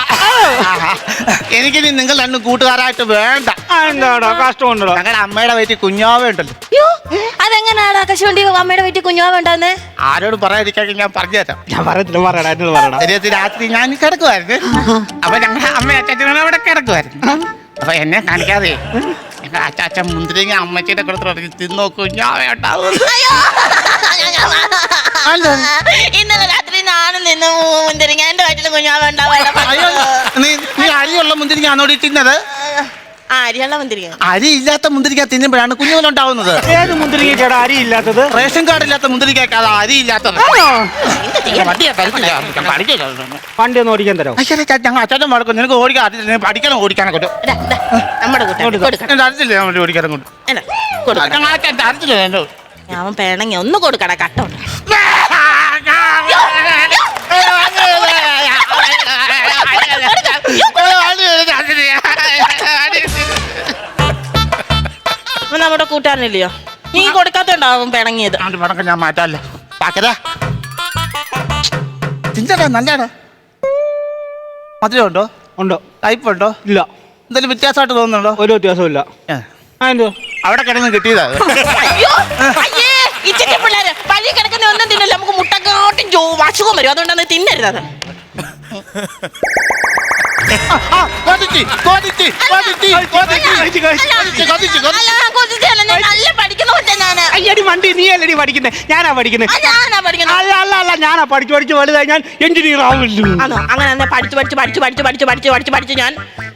എനിക്കിനി നിങ്ങൾ രണ്ടും കൂട്ടുകാരായിട്ട് വേണ്ട. കഷ്ടമുണ്ടോ? ഞങ്ങളുടെ അമ്മയുടെ വീട്ടിൽ കുഞ്ഞാവ ഉണ്ടല്ലോ. അതെങ്ങനെയാടാ കശുവണ്ടി അമ്മയുടെ വീട്ടിൽ കുഞ്ഞുവാ വേണ്ടെന്ന്? ആരോട് പറയാതിരിക്കാൻ ഞാൻ പറഞ്ഞുതരാം. ഞാൻ പറയത്തില്ല. ശരി, രാത്രി ഞാൻ കിടക്കുമായിരുന്നു. അപ്പൊ ഞങ്ങളുടെ അമ്മ അച്ചാച്ചനും അവിടെ കിടക്കുമായിരുന്നു. അപ്പൊ എന്നെ കാണിക്കാതെ ഞങ്ങളുടെ അച്ചാച്ചൻ മുന്തിരിങ്ങ അമ്മച്ചിയുടെ കൊടുത്ത് തിന്നോക്കൂ, ഞാൻ ഇന്നലെ രാത്രി ഞാനും നിന്ന് മുന്തിരിങ്ങ എന്റെ വയറ്റിൽ കുഞ്ഞാവ ഉണ്ടാവും. നീ അരിയുള്ള മുന്തിരിങ്ങ ആണോടി തിന്നത്? അരിയുള്ള മുന്തിരിങ്ങ. അരി ഇല്ലാത്ത മുന്തിരിക്ക തിന്നുമ്പോഴാണ് കുഞ്ഞുങ്ങളുണ്ടാവുന്നത്. ഏത് മുന്തിരിക്കയുടെ അരി ഇല്ലാത്തത്? റേഷൻ കാർഡ് ഇല്ലാത്ത മുന്തിരിക്ക അത് അരി ഇല്ലാത്തത്. വണ്ടി ഒന്ന് ഓടിക്കാൻ തരാം. ഞങ്ങൾ അച്ഛനും മടക്കും. നിനക്ക് ഓടിക്കാൻ പഠിക്കണം ഓടിക്കാനൊക്കെ നമ്മുടെ കൂട്ടം അറിയില്ലേ ഓടിക്കാനും കൊണ്ട് അറിയില്ലേ. അവൻ പേണങ്ങി ഒന്ന് കൊടുക്കട കട്ടോണ്ട്. നമ്മുടെ കൂട്ടുകാരനില്ലയോ? നീ കൊടുക്കാത്തോണ്ടാവും പിണങ്ങിയത്. ഞാൻ മാറ്റാല്ലേ ചിന്തടാ നല്ലടാ. മധുരം ഉണ്ടോ? ഉണ്ടോ? ടൈപ്പ് ഉണ്ടോ? ഇല്ല. എന്തെങ്കിലും വ്യത്യാസമായിട്ട് തോന്നുന്നുണ്ടോ? ഒരു വ്യത്യാസവും ഇല്ല. എന്തോ അവിടെ കിടന്ന് കിട്ടിയതാ. അയ്യോ അയ്യേ ഇച്ചിരി പിള്ളേര് വഴി കിടക്കുന്ന ഒന്നും തിന്നല്ല. നമുക്ക് മുട്ടക്കാട്ടും അസുഖം വരും. അതുകൊണ്ടാണ് തിന്നരുത്. അത് നല്ല പഠിക്കുന്ന ഞാൻ. അയ്യടി വണ്ടി നീ അല്ലടി പഠിക്കുന്നേ, ഞാനാ പഠിക്കുന്നേ. അല്ല അല്ല അല്ല ഞാനാ പഠിച്ചു വലുതായി ഞാൻ എഞ്ചിനീയർ ആവില്ല. അങ്ങനെ പഠിച്ചു ഞാൻ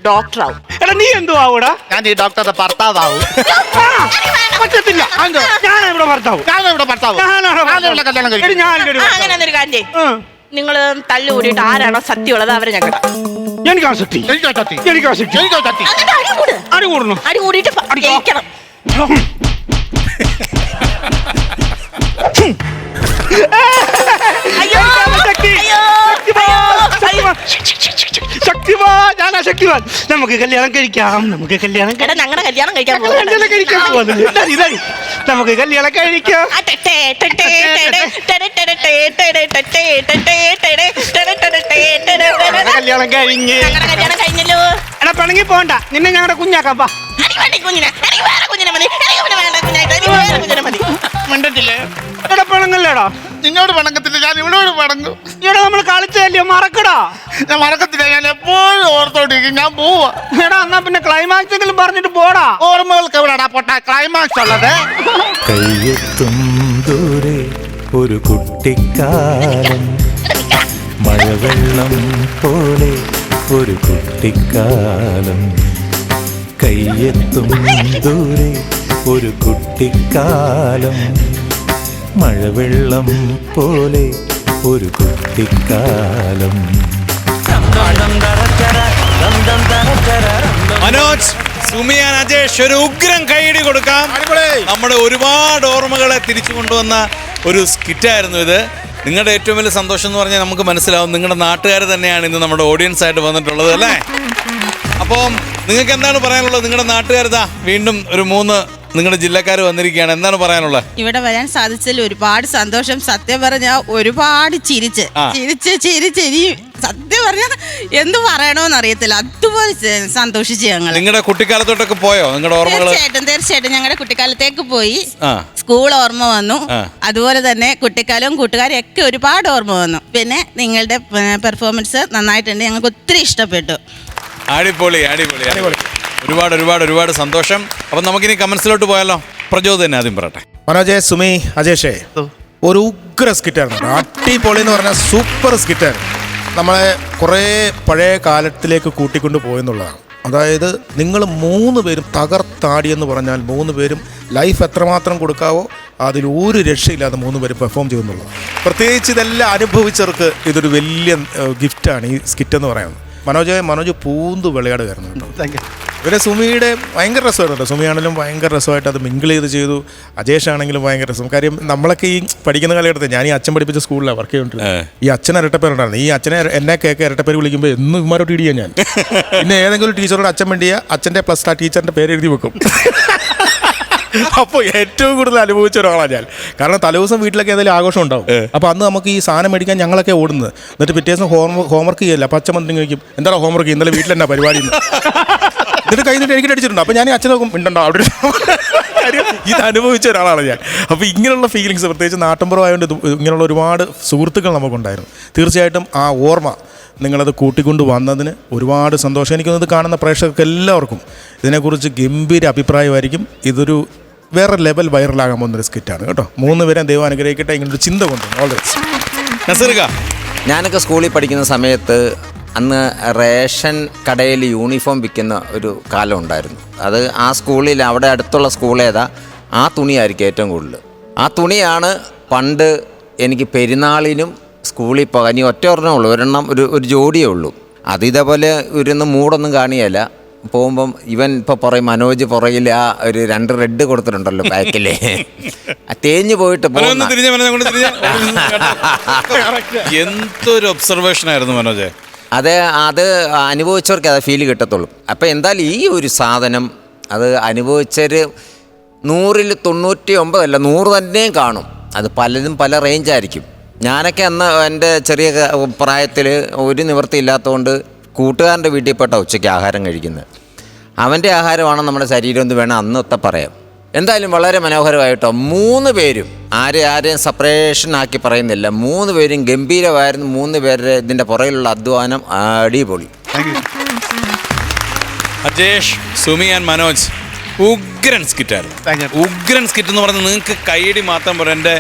ഡോക്ടർ ആവും. എടാ നീ എന്തോ ആവൂടാ? ഞാൻ ഈ ഡോക്ടറുടെ ഭർത്താവും. പറ്റത്തില്ല. ഞാനിവിടെ ഭർത്താവും. അങ്ങനെ ഒരു കാര്യം ചെയ്യും. നിങ്ങള് തല്ലുകൂടിയിട്ട് ആരാണോ സത്യമുള്ളത് അവരെ ഞാൻ കേട്ടോ. അടി കൂടണം. അടി കൂടിയിട്ട് ജയിക്കണം. അയ്യോ ശക്തിമാൻ, ഞാനാ ശക്തിമാൻ. നമുക്ക് കല്യാണം കഴിക്കാം. ഞങ്ങളുടെ കല്യാണം കഴിക്കാൻ നമുക്ക് കല്യാണം കഴിക്കാം. കല്യാണം കഴിഞ്ഞ് കഴിഞ്ഞല്ലോ. എടാ പിണങ്ങി പോണ്ട, നിന്നെ ഞങ്ങളുടെ കുഞ്ഞാക്കാപ്പാ. എടാ പിണങ്ങല്ലേടാ? നിന്നോട് പണക്കത്തില്ല, ഞാൻ ഇവളോട് പണങ്ങും. ഇവിടെ നമ്മൾ കളിച്ചല്ലോ, മറക്കടാ. ഞാൻ മറക്കത്തില്ല, ഞാൻ എപ്പോഴും ഓർത്തോണ്ടിരിക്കും. ഞാൻ പോവാ. എടാ എന്നാ പിന്നെ ക്ലൈമാക്സ് എങ്കിലും പറഞ്ഞിട്ട് പോടാ. ഓർമ്മകൾക്ക് എവിടെടാ പൊട്ട ക്ലൈമാക്സ് ഉള്ളത്? കയ്യെത്തും ദൂരെ ഒരു കുട്ടിക്കാലം, മഴവെള്ളം പോലെ ഒരു കുട്ടിക്കാലം. കയ്യെത്തും ദൂരെ ഒരു കുട്ടിക്കാലം, മഴവെള്ളം പോലെ ഒരു കുട്ടിക്കാലം. മനോജ്, സുമിയാൻ, അജേഷ് ഒരു ഉഗ്രം കൈയടി കൊടുക്കാം. നമ്മുടെ ഒരുപാട് ഓർമ്മകളെ തിരിച്ചു കൊണ്ടുവന്ന ഒരു സ്കിറ്റായിരുന്നു ഇത്. നിങ്ങളുടെ ഏറ്റവും വലിയ സന്തോഷം എന്ന് പറഞ്ഞാൽ നമുക്ക് മനസ്സിലാവും, നിങ്ങളുടെ നാട്ടുകാർ തന്നെയാണ് ഇന്ന് നമ്മുടെ ഓഡിയൻസ് ആയിട്ട് വന്നിട്ടുള്ളത് അല്ലേ? അപ്പം നിങ്ങൾക്ക് എന്താണ് പറയാനുള്ളത്? നിങ്ങളുടെ നാട്ടുകാരിതാ വീണ്ടും ഒരു 3 നിങ്ങളുടെ ജില്ലക്കാർ വന്നിരിക്കുകയാണ്. എന്താണ് പറയാനുള്ളത്? ഇവിടെ വരാൻ സാധിച്ചതിൽ ഒരുപാട് സന്തോഷം. സത്യം പറഞ്ഞാൽ ഒരുപാട് ചിരിച്ച് ഇനി സത്യം പറഞ്ഞാൽ എന്ത് പറയണോന്ന് അറിയത്തില്ല. അതുപോലെ സന്തോഷിച്ച് ഞങ്ങൾ. നിങ്ങളുടെ കുട്ടിക്കാലത്തോട്ടൊക്കെ പോയോ? നിങ്ങളുടെ ഓർമ്മകൾ? തീർച്ചയായിട്ടും ഞങ്ങളുടെ കുട്ടിക്കാലത്തേക്ക് പോയി. സ്കൂൾ ഓർമ്മ വന്നു. അതുപോലെ തന്നെ കുട്ടിക്കാലവും കൂട്ടുകാരും ഒക്കെ ഒരുപാട് ഓർമ്മ വന്നു. പിന്നെ നിങ്ങളുടെ പെർഫോമൻസ് നന്നായിട്ടുണ്ട്, ഞങ്ങൾക്ക് ഒത്തിരി ഇഷ്ടപ്പെട്ടു. അടിപൊളി അടിപൊളി അടിപൊളി. ഒരുപാട് സന്തോഷം. അപ്പം നമുക്കിനി കമന്റ്സിലോട്ട് പോയാലോ? പ്രചോദനം തന്നെ ആദ്യം പറയട്ടെ. മനോജെ, സുമി, അജേഷേ, ഒരു ഉഗ്ര സ്കിറ്റായിരുന്നു. അടിപൊളി എന്ന് പറഞ്ഞാൽ സൂപ്പർ സ്കിറ്റായിരുന്നു. നമ്മളെ കുറേ പഴയ കാലത്തിലേക്ക് കൂട്ടിക്കൊണ്ട് പോയെന്നുള്ളതാണ്. അതായത് നിങ്ങൾ 3 പേരും തകർത്താടിയെന്ന് പറഞ്ഞാൽ 3 പേരും ലൈഫ് എത്രമാത്രം കൊടുക്കാവോ അതിൽ ഒരു രക്ഷയില്ലാതെ 3 പേരും പെർഫോം ചെയ്യുന്നുള്ളത്. പ്രത്യേകിച്ച് ഇതെല്ലാം അനുഭവിച്ചവർക്ക് ഇതൊരു വലിയ ഗിഫ്റ്റാണ് ഈ സ്കിറ്റ് എന്ന് പറയുന്നത്. മനോജ് പൂന്ത് വിളയാടുകയായിരുന്നു കേട്ടോ. ഇവരെ സുമിയുടെ ഭയങ്കര രസമായിരുന്നു. സുമിയാണെങ്കിലും ഭയങ്കര രസമായിട്ട് അത് മിങ്കിൾ ചെയ്തു. അജേഷ് ആണെങ്കിലും ഭയങ്കര രസം. കാര്യം നമ്മളൊക്കെ ഈ പഠിക്കുന്ന കാലഘട്ടത്തിൽ ഞാൻ ഈ അച്ഛൻ പഠിപ്പിച്ച സ്കൂളിലാണ് വർക്ക് ചെയ്തുകൊണ്ടിരുന്നത്. ഈ അച്ഛൻ ഇരട്ടപ്പേരുണ്ടായിരുന്നു. ഈ അച്ഛനെ എന്നെ ഇരട്ടപ്പേര് വിളിക്കുമ്പോൾ എന്നും ഇമാരോട്ട് ഇടിയാൻ ഞാൻ. പിന്നെ ഏതെങ്കിലും ടീച്ചറോട് അച്ഛൻ വേണ്ടിയ അച്ഛൻ്റെ പ്ലസ് ആ ടീച്ചറിൻ്റെ പേര് എഴുതി വെക്കും. അപ്പോൾ ഏറ്റവും കൂടുതൽ അനുഭവിച്ച ഒരാളാണ് ഞാൻ. കാരണം തലേദിവസം വീട്ടിലൊക്കെ ഏതെങ്കിലും ആഘോഷം ഉണ്ടാവും. അപ്പോൾ അന്ന് നമുക്ക് ഈ സാധനം മേടിക്കാൻ ഞങ്ങളൊക്കെ ഓടുന്നത്. എന്നിട്ട് പിറ്റേ ദിവസം ഹോംവർക്ക് ചെയ്യില്ല. അപ്പോൾ അച്ഛൻ വന്നിട്ട് ചോദിക്കും, എന്താണ് ഹോംവർക്ക്? ഇന്നലെ വീട്ടിലെന്നാ പരിപാടി? എന്നിട്ട് കഴിഞ്ഞിട്ട് എനിക്ക് അടിച്ചിട്ടുണ്ട്. അപ്പോൾ ഞാൻ അച്ഛനെ നോക്കും, ഉണ്ടോ അവിടെ? ഇത് അനുഭവിച്ച ഒരാളാണ് ഞാൻ. അപ്പോൾ ഇങ്ങനെയുള്ള ഫീലിങ്സ്, പ്രത്യേകിച്ച് നാട്ടിൻപുറം ആയതുകൊണ്ട് ഇങ്ങനെയുള്ള ഒരുപാട് സുഹൃത്തുക്കൾ നമുക്കുണ്ടായിരുന്നു. തീർച്ചയായിട്ടും ആ ഓർമ്മ നിങ്ങളത് കൂട്ടിക്കൊണ്ട് വന്നതിന് ഒരുപാട് സന്തോഷം. എനിക്കൊന്നത് കാണുന്ന പ്രേക്ഷകർക്ക് എല്ലാവർക്കും ഇതിനെക്കുറിച്ച് ഗംഭീര അഭിപ്രായമായിരിക്കും. ഇതൊരു വേറെ ലെവൽ വൈറലാകാൻ പോകുന്നൊരു സ്കിറ്റാണ് കേട്ടോ. 3 പേരെ ദൈവം അനുഗ്രഹിക്കട്ടെ. ഇങ്ങനൊരു ചിന്ത കൊണ്ട് ഓൾറെഡി. നസീർക്ക, ഞാനൊക്കെ സ്കൂളിൽ പഠിക്കുന്ന സമയത്ത് അന്ന് റേഷൻ കടയിൽ യൂണിഫോം വിൽക്കുന്ന ഒരു കാലം ഉണ്ടായിരുന്നു. അത് ആ സ്കൂളിൽ അവിടെ അടുത്തുള്ള സ്കൂളേതാ ആ തുണിയായിരിക്കും ഏറ്റവും കൂടുതൽ. ആ തുണിയാണ് പണ്ട് എനിക്ക് പെരുന്നാളിനും സ്കൂളിൽ പോകാൻ ഇനി ഒറ്റ ഒരെണ്ണം ഒരു ജോഡിയേ ഉള്ളൂ. അത് ഇതേപോലെ മൂടൊന്നും കാണിയല്ല. പോകുമ്പം ഇവൻ ഇപ്പോൾ പറയും മനോജ് പുറകിൽ ആ ഒരു 2 റെഡ് കൊടുത്തിട്ടുണ്ടല്ലോ ബാക്കില് തേഞ്ഞു പോയിട്ട് എന്തൊരു ഒബ്സർവേഷൻ ആയിരുന്നു മനോജ്. അത് അനുഭവിച്ചവർക്ക് അത് ഫീൽ കിട്ടത്തുള്ളൂ. അപ്പം എന്തായാലും ഈ ഒരു സാധനം അത് അനുഭവിച്ചൊരു 100-ൽ 99 അല്ല 100 തന്നെയും കാണും. അത് പലതും പല റേഞ്ചായിരിക്കും. ഞാനൊക്കെ അന്ന് എൻ്റെ ചെറിയ പ്രായത്തിൽ ഒരു നിവൃത്തി ഇല്ലാത്തതുകൊണ്ട് കൂട്ടുകാരൻ്റെ വീട്ടിൽ പെട്ട ഉച്ചയ്ക്ക് ആഹാരം കഴിക്കുന്നത്. അവൻ്റെ ആഹാരമാണ് നമ്മുടെ ശരീരം എന്ന് വേണം അന്നൊക്കെ പറയാം. എന്തായാലും വളരെ മനോഹരമായിട്ടോ 3 പേരും ആരെയും സെപ്പറേഷൻ ആക്കി പറയുന്നില്ല. 3 പേരും ഗംഭീരമായിരുന്നു. 3 പേരുടെ ഇതിൻ്റെ പുറകിലുള്ള അധ്വാനം അടിപൊളി. അജേഷ്, സുമി ആൻഡ് മനോജ് ഉഗ്രൻ സ്കിറ്റായിരുന്നു. ഉഗ്രൻ സ്കിറ്റ് എന്ന് പറഞ്ഞാൽ നിങ്ങൾക്ക് കൈയടി മാത്രം പറയാം. എൻ്റെ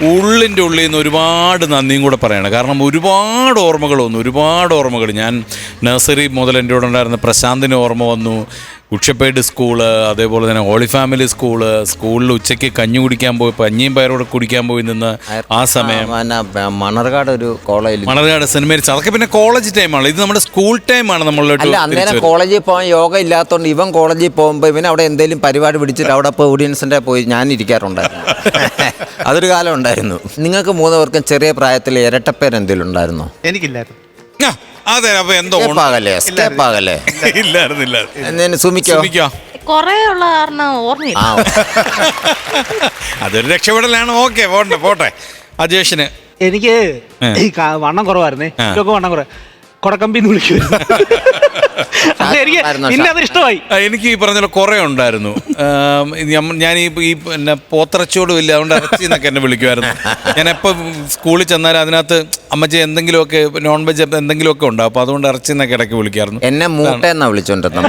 ഉള്ളിൻ്റെ ഉള്ളിൽ നിന്ന് ഒരുപാട് നന്ദിയും കൂടെ പറയണം. കാരണം ഒരുപാട് ഓർമ്മകൾ ഞാൻ നഴ്സറി മുതൽ എൻ്റെ കൂടെ ഉണ്ടായിരുന്ന പ്രശാന്തിന് ഓർമ്മ വന്നു. ഉച്ചപ്പേട് സ്കൂള്, അതേപോലെ തന്നെ ഹോളി ഫാമിലി സ്കൂളിൽ ഉച്ചയ്ക്ക് കഞ്ഞി കുടിക്കാൻ പോയി, കഞ്ഞിയും പയറോടെ കുടിക്കാൻ പോയി നിന്ന് ആ സമയം മണർകാട് ഒരു കോളേജിൽ മണർകാട് സെന്റ് മേരീസ്, അതൊക്കെ പിന്നെ കോളേജ് ടൈമാണ്. ഇത് നമ്മുടെ സ്കൂൾ ടൈമാണ്. അന്നേരം കോളേജിൽ പോകാൻ യോഗ ഇല്ലാത്തതുകൊണ്ട് ഇവൻ കോളേജിൽ പോകുമ്പോൾ ഇവൻ അവിടെ എന്തെങ്കിലും പരിപാടി പിടിച്ചിട്ട് അവിടെ ഇപ്പോൾ ഓഡിയൻസിൻ്റെ പോയി ഞാൻ ഇരിക്കാറുണ്ടായിരുന്നു. അതൊരു കാലം ഉണ്ടായിരുന്നു. നിങ്ങൾക്ക് 3 പേർക്കും ചെറിയ പ്രായത്തിൽ ഇരട്ടപ്പേര് എന്തെങ്കിലും ഉണ്ടായിരുന്നോ? എനിക്കില്ലായിരുന്നു. അതെ, അപ്പൊ എന്തോ ഇല്ലായിരുന്നില്ല. സുമിക്കോ? കൊറേ ഉള്ള കാരണം ഓർമ്മയില്ല. അതൊരു രക്ഷപ്പെടലാണ്. ഓക്കെ, പോട്ടെ. അജേഷിന് എനിക്ക് വണ്ണം കുറവായിരുന്നേ. വണ്ണം കുറവ് കൊടക്കമ്പിന്ന് വിളിക്കുമായിരുന്നു. എനിക്ക് പിന്നെ അത് ഇഷ്ടമായി. എനിക്ക് ഈ പറഞ്ഞ കുറെ ഉണ്ടായിരുന്നു. ഞാൻ ഈ പിന്നെ പോത്തിറച്ചിയോടും ഇല്ല, അതുകൊണ്ട് ഇറച്ചി എന്നൊക്കെ എന്നെ വിളിക്കുമായിരുന്നു. ഞാൻ എപ്പോൾ സ്കൂളിൽ ചെന്നാലും അതിനകത്ത് അമ്മച്ചി എന്തെങ്കിലുമൊക്കെ നോൺ വെജ് എന്തെങ്കിലുമൊക്കെ ഉണ്ടാവും, അപ്പോൾ അതുകൊണ്ട് ഇറച്ചി എന്നൊക്കെ ഇടയ്ക്ക് വിളിക്കായിരുന്നു. എന്നെ മൂട്ടയെന്നാ വിളിച്ചോണ്ടിരുന്ന.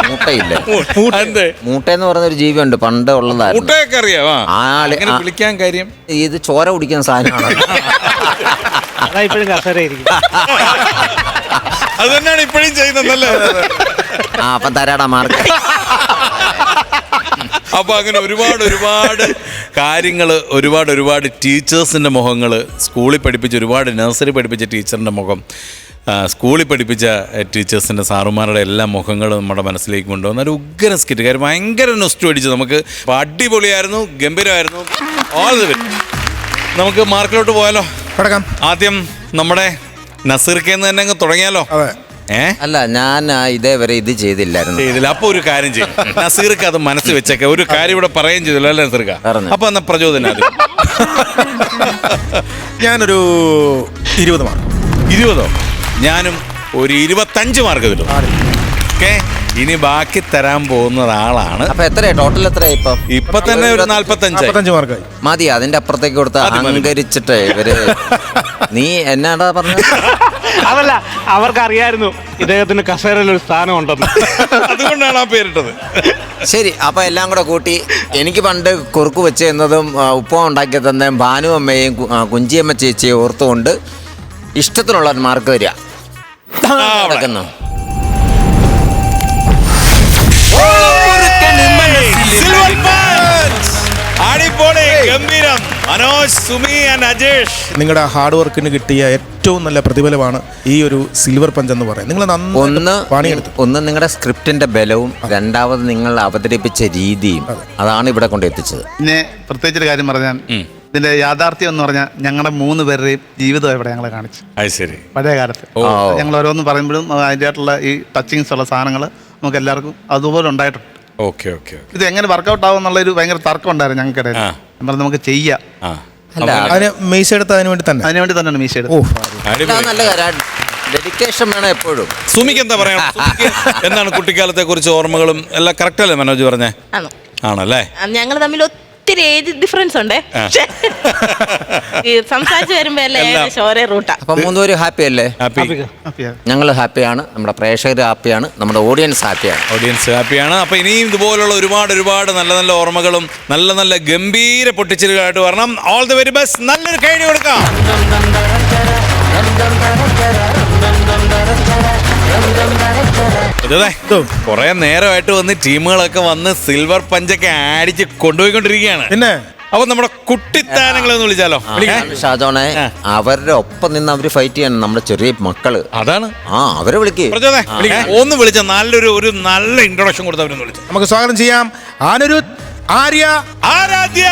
മൂട്ടയില്ല, മൂട്ടയെന്ന് പറയുന്ന ഒരു ജീവിയുണ്ട്, പണ്ട് ഉള്ളതായിരുന്നു. മൂട്ടയൊക്കെ അറിയാം. ആളെ വിളിക്കാൻ കാര്യം ഇത് ചോര കുടിക്കുന്ന സാധനമാണ്. അതാ ഇപ്പോഴും കസേരയായിരിക്കും. അത് തന്നെയാണ് ഇപ്പോഴും ചെയ്യുന്നതല്ലേ. അപ്പം തരാടാ മാർക്ക്. അപ്പോൾ അങ്ങനെ ഒരുപാട് കാര്യങ്ങൾ, ഒരുപാട് ടീച്ചേഴ്സിൻ്റെ മുഖങ്ങൾ, സ്കൂളിൽ പഠിപ്പിച്ച ഒരുപാട് നഴ്സറി പഠിപ്പിച്ച ടീച്ചറിൻ്റെ മുഖം, സ്കൂളിൽ പഠിപ്പിച്ച ടീച്ചേഴ്സിൻ്റെ സാറുമാരുടെ എല്ലാ മുഖങ്ങളും നമ്മുടെ മനസ്സിലേക്ക് കൊണ്ടുവന്ന ഒരു ഉഗ്ര സ്കിറ്റ്. കാര്യം ഭയങ്കര നൊസ്റ്റു അടിച്ചു നമുക്ക്. അടിപൊളിയായിരുന്നു, ഗംഭീരമായിരുന്നു. All the best. നമുക്ക് മാർക്കിലോട്ട് പോയാലോ? ആദ്യം നമ്മുടെ നസീർക്കെന്ന് തന്നെ അങ്ങ് തുടങ്ങിയാലോ? അല്ല, ഞാൻ ഇതേവരെ ഇത് ചെയ്തില്ലായിരുന്നു. അപ്പൊ ഒരു കാര്യം ചെയ്യും, നസീർക്ക് അത് മനസ്സിൽ വെച്ചേക്ക. ഒരു കാര്യം ഇവിടെ പറയുകയും ചെയ്തല്ലോ അല്ലേ നസീർക്ക? അപ്പൊ എന്നാ പ്രചോദനം അത്. ഞാനൊരു 20 മാർക്ക്. 20ഓ? ഞാനും ഒരു 25 മാർക്ക് കിട്ടും. ഓക്കെ, ഇനി ബാക്കി തരാൻ പോകുന്നത് ആളാണ്. അപ്പൊ എത്രയാ ടോട്ടൽ? എത്രയാ ഇപ്പൊ തന്നെ ഒരു 45 മാർക്കായി. മതി. അതിന്റെ അപ്പുറത്തേക്ക് കൊടുത്ത അഹങ്കരിച്ചിട്ട് ഇവര് നീ എന്നാടാ പറഞ്ഞത്? അതല്ല, അവർക്കറിയായിരുന്നു ഇദ്ദേഹത്തിന് കസേരയിൽ ഒരു സ്ഥാനം ഉണ്ടെന്ന്, അതുകൊണ്ടാണ് ആ പേരിട്ടത്. ശരി, അപ്പൊ എല്ലാം കൂടെ കൂട്ടി എനിക്ക് പണ്ട് കുറുക്ക് വെച്ച് എന്നതും ഉപ്പ ഉണ്ടാക്കി തന്നേം ഭാനു അമ്മയെയും കുഞ്ചിയമ്മ ചേച്ചിയെ ഓർത്തുകൊണ്ട് ഇഷ്ടത്തിനുള്ള മാർക്ക് വരിക. നടക്കുന്നു. അടിപൊളി, ഗംഭീരം. മനോജ്, സുമി ആൻഡ് അജേഷ്, നിങ്ങളുടെ ഹാർഡ് വർക്കിന് കിട്ടിയ ഏറ്റവും നല്ല പ്രതിഫലമാണ് ഈ ഒരു സിൽവർ പഞ്ച് എന്ന് പറയുന്നത്. നിങ്ങൾ ഒന്ന് നിങ്ങളുടെ സ്ക്രിപ്റ്റിന്റെ ബലവും, രണ്ടാമത് നിങ്ങൾ അവതരിപ്പിച്ച രീതിയും, അതാണ് ഇവിടെ കൊണ്ട് എത്തിച്ചത്. പിന്നെ പ്രത്യേകിച്ചൊരു കാര്യം പറഞ്ഞാൽ ഇതിന്റെ യാഥാർത്ഥ്യം എന്ന് പറഞ്ഞാൽ ഞങ്ങളുടെ 3 പേരുടെയും ജീവിതം ഇവിടെ ഞങ്ങളെ കാണിച്ചു. പഴയ കാലത്ത് ഞങ്ങൾ ഓരോന്ന് പറയുമ്പോഴും അതിൻ്റെതായിട്ടുള്ള ഈ ടച്ചിങ്സ് ഉള്ള സാധനങ്ങൾ നമുക്ക് എല്ലാവർക്കും അതുപോലെ ഉണ്ടായിട്ടുണ്ട്. ഇത് എങ്ങനെ വർക്കൗട്ട് ആവും എന്നുള്ളൊരു ഭയങ്കര തർക്കം ഉണ്ടായിരുന്നു ഞങ്ങൾക്കിടയിൽ. നമുക്ക് ചെയ്യാം. മീശ എടുത്ത് അതിന് വേണ്ടി തന്നെയാണ് മീശ എടുത്ത്. നല്ല കാര്യം, ഡെഡിക്കേഷൻ വേണം എപ്പോഴും. സുമിക്ക് എന്താ പറയാ? എന്താണ് കുട്ടിക്കാലത്തെ കുറിച്ച് ഓർമ്മകളും എല്ലാം? കറക്റ്റ് അല്ലേ മനോജ് പറഞ്ഞേ? ആണല്ലേ? ഞങ്ങൾ തമ്മിൽ ഒത്തിരി ഏജ് ഡിഫറൻസ് ഉണ്ട്. സംസാരിച്ച് വരുമ്പോ ഒരേ റൂട്ടാ. അപ്പൊ 3 പേരും ഹാപ്പി അല്ലേ? ഞങ്ങൾ ഹാപ്പിയാണ്, നമ്മുടെ പ്രേക്ഷകർ ഹാപ്പിയാണ്, നമ്മുടെ ഓഡിയൻസ് ഹാപ്പിയാണ്. അപ്പൊ ഇനിയും ഇതുപോലുള്ള ഒരുപാട് നല്ല ഓർമ്മകളും നല്ല ഗംഭീര പൊട്ടിച്ചിലുകളായിട്ട് വരണം. All the very best. നല്ലൊരു കൈ കൊടുക്കാം. കൊറേ നേരമായിട്ട് വന്ന് ടീമുകളൊക്കെ വന്ന് സിൽവർ പഞ്ചൊക്കെ അടിച്ച് കൊണ്ടുപോയിക്കൊണ്ടിരിക്കുകയാണ്. പിന്നെ അപ്പൊ നമ്മുടെ കുട്ടിത്താനങ്ങളെന്ന് വിളിച്ചാലോ? ഷാജോണെ, അവരുടെ ഒപ്പം നിന്ന് അവര് ഫൈറ്റ് ചെയ്യണം, നമ്മുടെ ചെറിയ മക്കള്. അതാണ്. അവരെ വിളിക്കേ. ഒന്ന് വിളിച്ച ഒരു നല്ല ഇൻട്രൊഡക്ഷൻ കൊടുത്ത് അവരൊന്ന് വിളിച്ചു. നമുക്ക് സ്വാഗതം ചെയ്യാം. അനിരുദ്ധ്, ആര്യ, ആരാധ്യ.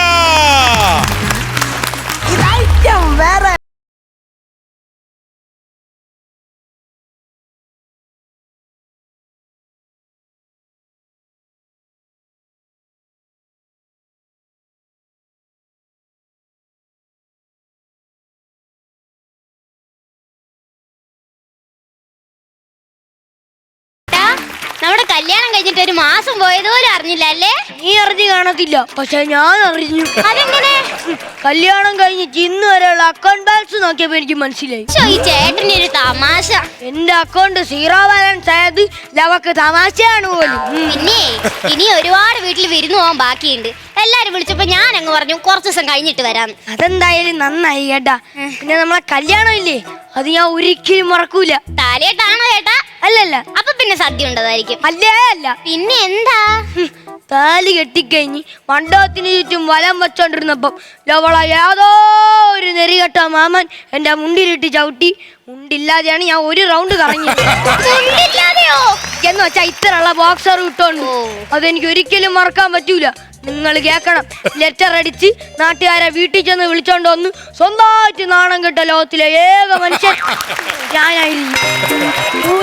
നമ്മുടെ കല്യാണം കഴിഞ്ഞിട്ട് ഒരു മാസം പോയതുപോലും അറിഞ്ഞില്ല അല്ലേ? നീ അറിഞ്ഞു കാണത്തില്ല, പക്ഷെ ഞാൻ അറിഞ്ഞു. അതെങ്ങനെ? കല്യാണം കഴിഞ്ഞിട്ട് ഇന്ന് വരെയുള്ള അക്കൗണ്ട് ബാലൻസ് നോക്കിയപ്പോ എനിക്ക് മനസ്സിലായി. ഈ ചേട്ടന്റെ ഒരു തമാശ. എന്റെ അക്കൗണ്ട് 0 ബാലൻസ് ആയത് ലവക്ക് തമാശയാണ് പോലും. പിന്നെ ഇനി ഒരുപാട് വീട്ടിൽ വിരുന്ന് പോകാൻ ബാക്കിയുണ്ട്. എല്ലാരും വിളിച്ചപ്പോ ഞാൻ അങ്ങ് പറഞ്ഞു കുറച്ച് ദിവസം കഴിഞ്ഞിട്ട് വരാം. അതെന്തായാലും നന്നായി കേട്ടാ. പിന്നെ നമ്മളെ കല്യാണം ഇല്ലേ, അത് ഞാൻ ഒരിക്കലും മറക്കൂല. താലിയേട്ടാണോ ചേട്ടാ? അല്ലല്ല. അപ്പൊ പിന്നെ സദ്യ ഉണ്ടതായിരിക്കും. അല്ലേ അല്ല. പിന്നെ എന്താ? താലി കെട്ടിക്കഴിഞ്ഞ് മണ്ഡപത്തിന് ചുറ്റും വലം വെച്ചോണ്ടിരുന്നപ്പം ലവള ഏതോ ഒരു നെറികെട്ട മാമൻ എന്റെ മുണ്ടിലിട്ട് ചവിട്ടി. മുണ്ടില്ലാതെയാണ് ഞാൻ ഒരു റൗണ്ട് കറങ്ങിയത്. എന്ന് വെച്ചാ ഇത്രയുള്ള ബോക്സർ ഇട്ടോണ്ട്. അതെനിക്ക് ഒരിക്കലും മറക്കാൻ പറ്റൂല. നിങ്ങൾ കേക്കണം, ലെറ്റർ അടിച്ച് നാട്ടുകാരെ വീട്ടിൽ ചെന്ന് വിളിച്ചോണ്ട് വന്ന് സ്വന്തമായിട്ട് നാണം കെട്ട ലോകത്തിലെ ഏക മനുഷ്യൻ ഞാനായിരുന്നു.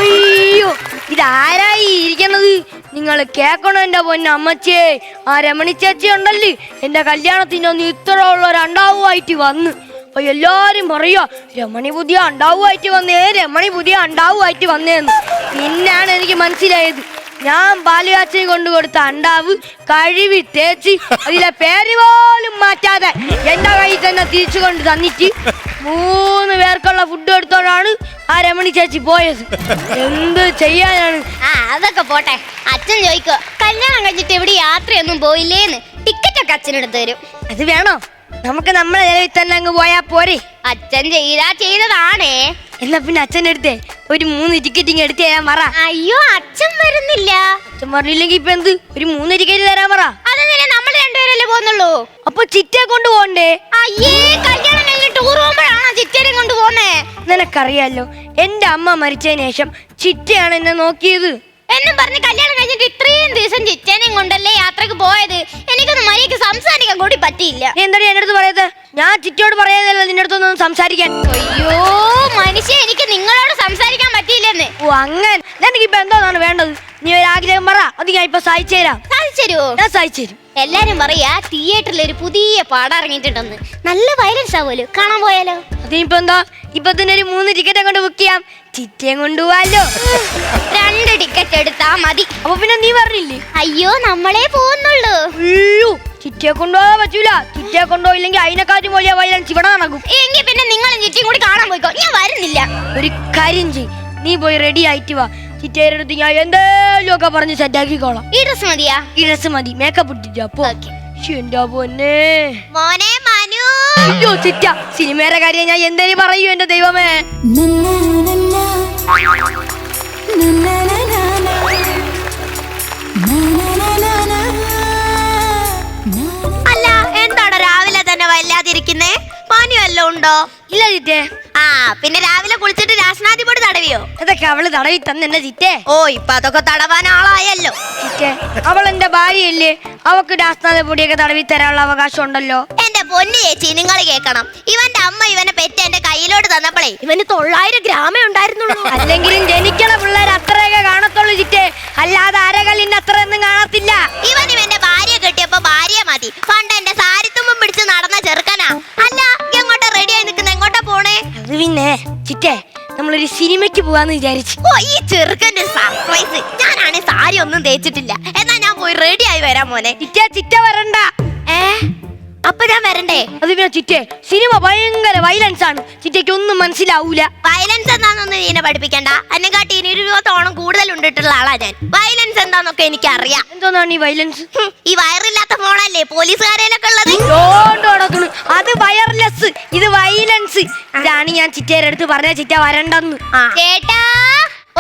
അയ്യോ, ഇതാരായി ഇരിക്കണത്? നിങ്ങൾ കേക്കണം എന്റെ പൊന്ന അമ്മച്ചേ. ആ രമണി ചേച്ചി ഉണ്ടല്ലേ, എന്റെ കല്യാണത്തിനൊന്ന് ഇത്ര ഉള്ള രണ്ടാവുമായിട്ട് വന്ന്. അപ്പൊ എല്ലാരും പറയാ രമണി പുതിയ അണ്ടാവുമായിട്ട് വന്നേ, രമണി പുതിയ അണ്ടാവുമായിട്ട് വന്നേന്ന്. പിന്നാണ് എനിക്ക് മനസ്സിലായത്, ഞാൻ ബാലുകാച്ചന് കൊണ്ടു കൊടുത്ത അണ്ടാവ് കഴുകി തേച്ച് അതിലെ പേര് പോലും മാറ്റാതെ എന്റെ കയ്യിൽ തന്നെ തിരിച്ചു കൊണ്ട് തന്നിട്ട് 3 പേർക്കുള്ള ഫുഡ് എടുത്തോണ്ടാണ് ആ രമണി ചേച്ചി പോയത്. എന്ത് ചെയ്യാനാണ്? അതൊക്കെ പോട്ടെ. അച്ഛൻ ചോദിക്കോ കല്യാണം കഴിഞ്ഞിട്ട് എവിടെ യാത്രയൊന്നും പോയില്ലേന്ന്. ടിക്കറ്റ് ഒക്കെ അച്ഛനെടുത്ത് തരും. അത് വേണോ? നമുക്ക് നമ്മളെ നിലവിൽ തന്നെ അങ്ങ് പോയാ പോരെ. അച്ഛൻ ചെയ്തതാണേ. എന്നാ പിന്നെ അച്ഛൻ്റെ അടുത്തേ ഒരു 3 ടിക്കറ്റ് എടുത്ത് തരാൻ പറ. അയ്യോ, അച്ഛൻ വരുന്നില്ല. അച്ഛൻ പറഞ്ഞില്ലെങ്കിൽ ഇപ്പൊ എന്ത്, ഒരു 3 ടിക്കറ്റ് തരാൻ പറ. അതെന്തിനാ? നമ്മൾ രണ്ടുപേരല്ലേ പോകുന്നുള്ളൂ. അപ്പൊ ചിറ്റയെ കൊണ്ട് പോണ്ടേ? അയ്യേ, കല്യാണം കഴിഞ്ഞ് ടൂർ പോകുമ്പോഴാണോ ചിറ്റേനെ കൊണ്ട് പോന്നേ? നിനക്കറിയാലോ, എന്റെ അമ്മ മരിച്ചതിന് ശേഷം ചിറ്റയാണ് എന്നെ നോക്കിയത്. എന്നും പറഞ്ഞ് കല്യാണം കഴിഞ്ഞിട്ട് ഇത്രയും ദിവസം ചിറ്റേനെയും കൊണ്ടല്ലേ യാത്രക്ക് പോയത്. എനിക്കൊന്നും മര്യാദക്ക് സംസാരിക്കാൻ കൂടി പറ്റിയില്ല. എന്തായാലും എന്റെ അടുത്ത് പറയത്? ഞാൻ ചിറ്റയോട് പറയാതല്ല നിന്റെ അടുത്തൊന്നും സംസാരിക്കാൻ. അയ്യോ മനുഷ്യ, എനിക്ക് നിങ്ങളോട് സംസാരിക്കാൻ പറ്റിയില്ലെന്ന്. ഓ അങ്ങനെ. എനിക്കിപ്പോ എന്തോന്നാണ് വേണ്ടത്? നീ ഒരു ആഗ്രഹം പറ, അത് ഞാൻ ഇപ്പൊ സാധിച്ചു തരാം. സാധിച്ചരുവോ? ഞാൻ സാധിച്ചു തരും. എല്ലാരും പറയാ തിയേറ്ററിൽ ഒരു പുതിയ പാടം ഇറങ്ങിയിട്ടുണ്ടെന്ന്. നല്ല വയലൻസ് ആവുമല്ലോ, കാണാൻ പോയാലോ? അതിനിപ്പോ എന്താ, ഇപ്പൊ തന്നെ ഒരു 3 ടിക്കറ്റ് കൊണ്ട് ബുക്ക് ചെയ്യാം. ചിറ്റയും കൊണ്ടുപോവാലോ. 2 ടിക്കറ്റ് എടുത്താ മതി. അപ്പൊ പിന്നെ നീ പറഞ്ഞില്ലേ? അയ്യോ, നമ്മളെ പോകുന്നുള്ളൂ. അയ്യോ, ചിറ്റയെ കൊണ്ടുപോകാൻ പറ്റൂല. ചിറ്റയെ കൊണ്ടുപോയില്ലെങ്കിൽ അതിനെക്കാട്ടും വലിയ വയലൻസ് ഇവിടെ നടക്കും. എങ്കിൽ പിന്നെ നിങ്ങളും ചിറ്റയും കൂടി കാണാൻ പോയിക്കോ. ഞാൻ വരുന്നില്ല. ഒരു കാര്യം ചെയ്, നീ പോയി റെഡി ആയിട്ട് വാ. ചിറ്റയുടെ അടുത്ത് ഞാൻ എന്തേലും ഒക്കെ പറഞ്ഞ് സെറ്റാക്കിക്കോളാം. ഈ ഡ്രസ് മതിയാ? ഈ ഡ്രസ് മതി. മേക്കപ്പ് ഇട്ടിട്ട് അപ്പൊ എന്റെ പൊന്നെ മോനെ മനു. അയ്യോ ചിറ്റ, സിനിമയുടെ കാര്യം ഞാൻ എന്തേലും പറയൂ എന്റെ ദൈവമേ. അല്ല, എന്താണ് രാവിലെ തന്നെ വല്ലാതിരിക്കുന്നേ? പനി വല്ലതും ഉണ്ടോ? ഇല്ല ചിറ്റേ. പിന്നെ രാവിലെ കുളിച്ചിട്ട് രാസനാദി പൊടി തടവിയോ? അതൊക്കെ അവള് തടവി തന്നെ ചിറ്റേ. ഓ, ഇപ്പൊ അതൊക്കെ തടവാൻ ആളായല്ലോ. ചിറ്റേ, അവൾ എന്റെ ഭാര്യയല്ലേ, അവക്ക് രാസനാദി പൊടിയൊക്കെ തടവി തരാനുള്ള അവകാശം ഉണ്ടല്ലോ. എന്റെ പൊന്നു ചേച്ചി, നിങ്ങൾ കേൾക്കണം. ഇവന്റെ അമ്മ ഇവനെ പെറ്റ് എന്റെ കയ്യിലോട്ട് തന്നപ്പോഴേ ഇവന് 900 ഗ്രാമേ ഉണ്ടായിരുന്നുള്ളൂ. അല്ലെങ്കിലും ജനിക്കണ പിള്ളേർ അത്രയൊക്കെ കാണത്തുള്ളൂ ചിറ്റേ, അല്ലാതെ അരകല്ലിന്റെ അത്രയൊന്നും കാണത്തില്ല. ഇവന്റെ ഭാര്യ കെട്ടിയപ്പോ ഭാര്യ മതി. പണ്ട് എന്റെ സാരിത്തുമ്പം പിടിച്ച് നടന്ന ചെറുക്കനാ. അല്ല, എങ്ങോട്ടാ റെഡിയായി നിൽക്കുന്ന? എങ്ങോട്ടാ പോണേ? അത് പിന്നെ ചിറ്റേ, നമ്മളൊരു സിനിമയ്ക്ക് പോവാന്ന് വിചാരിച്ചു. ഓ, ഈ ചെറുക്കന്റെ സർപ്രൈസ്. ഞാനാണ് സാരി ഒന്നും തേച്ചിട്ടില്ല. എന്നാ ഞാൻ പോയി റെഡി ആയി വരാം മോനെ. ചിറ്റ വരണ്ട. അപ്പൊ ഞാൻ വരണ്ടേ? അത് പിന്നെ ചിറ്റേ, സിനിമ ഭയങ്കര വയലൻസ് ആണ്. ചിറ്റയ്ക്ക് ഒന്നും മനസ്സിലാവൂല. വയലൻസ് എന്താന്നൊന്നും നീനെ പഠിപ്പിക്കണ്ട. എന്നെക്കാട്ടി 20 കൂടുതൽ ഉണ്ടിട്ടുള്ള ആളാ ഞാൻ. വയലൻസ് എന്താന്നൊക്കെ എനിക്കറിയാം. എന്തോന്നാണ് ഈ വയലൻസ്? ഈ വയറില്ലാത്ത ഫോണല്ലേ പോലീസുകാരയിലൊക്കെ ഉള്ളത്? അത് വയർലെസ്, ഇത് വയലൻസ്. ഇതാണ് ഞാൻ ചിറ്റയുടെ അടുത്ത് പറഞ്ഞ ചിറ്റ വരണ്ടെന്ന്. ചേട്ടാ,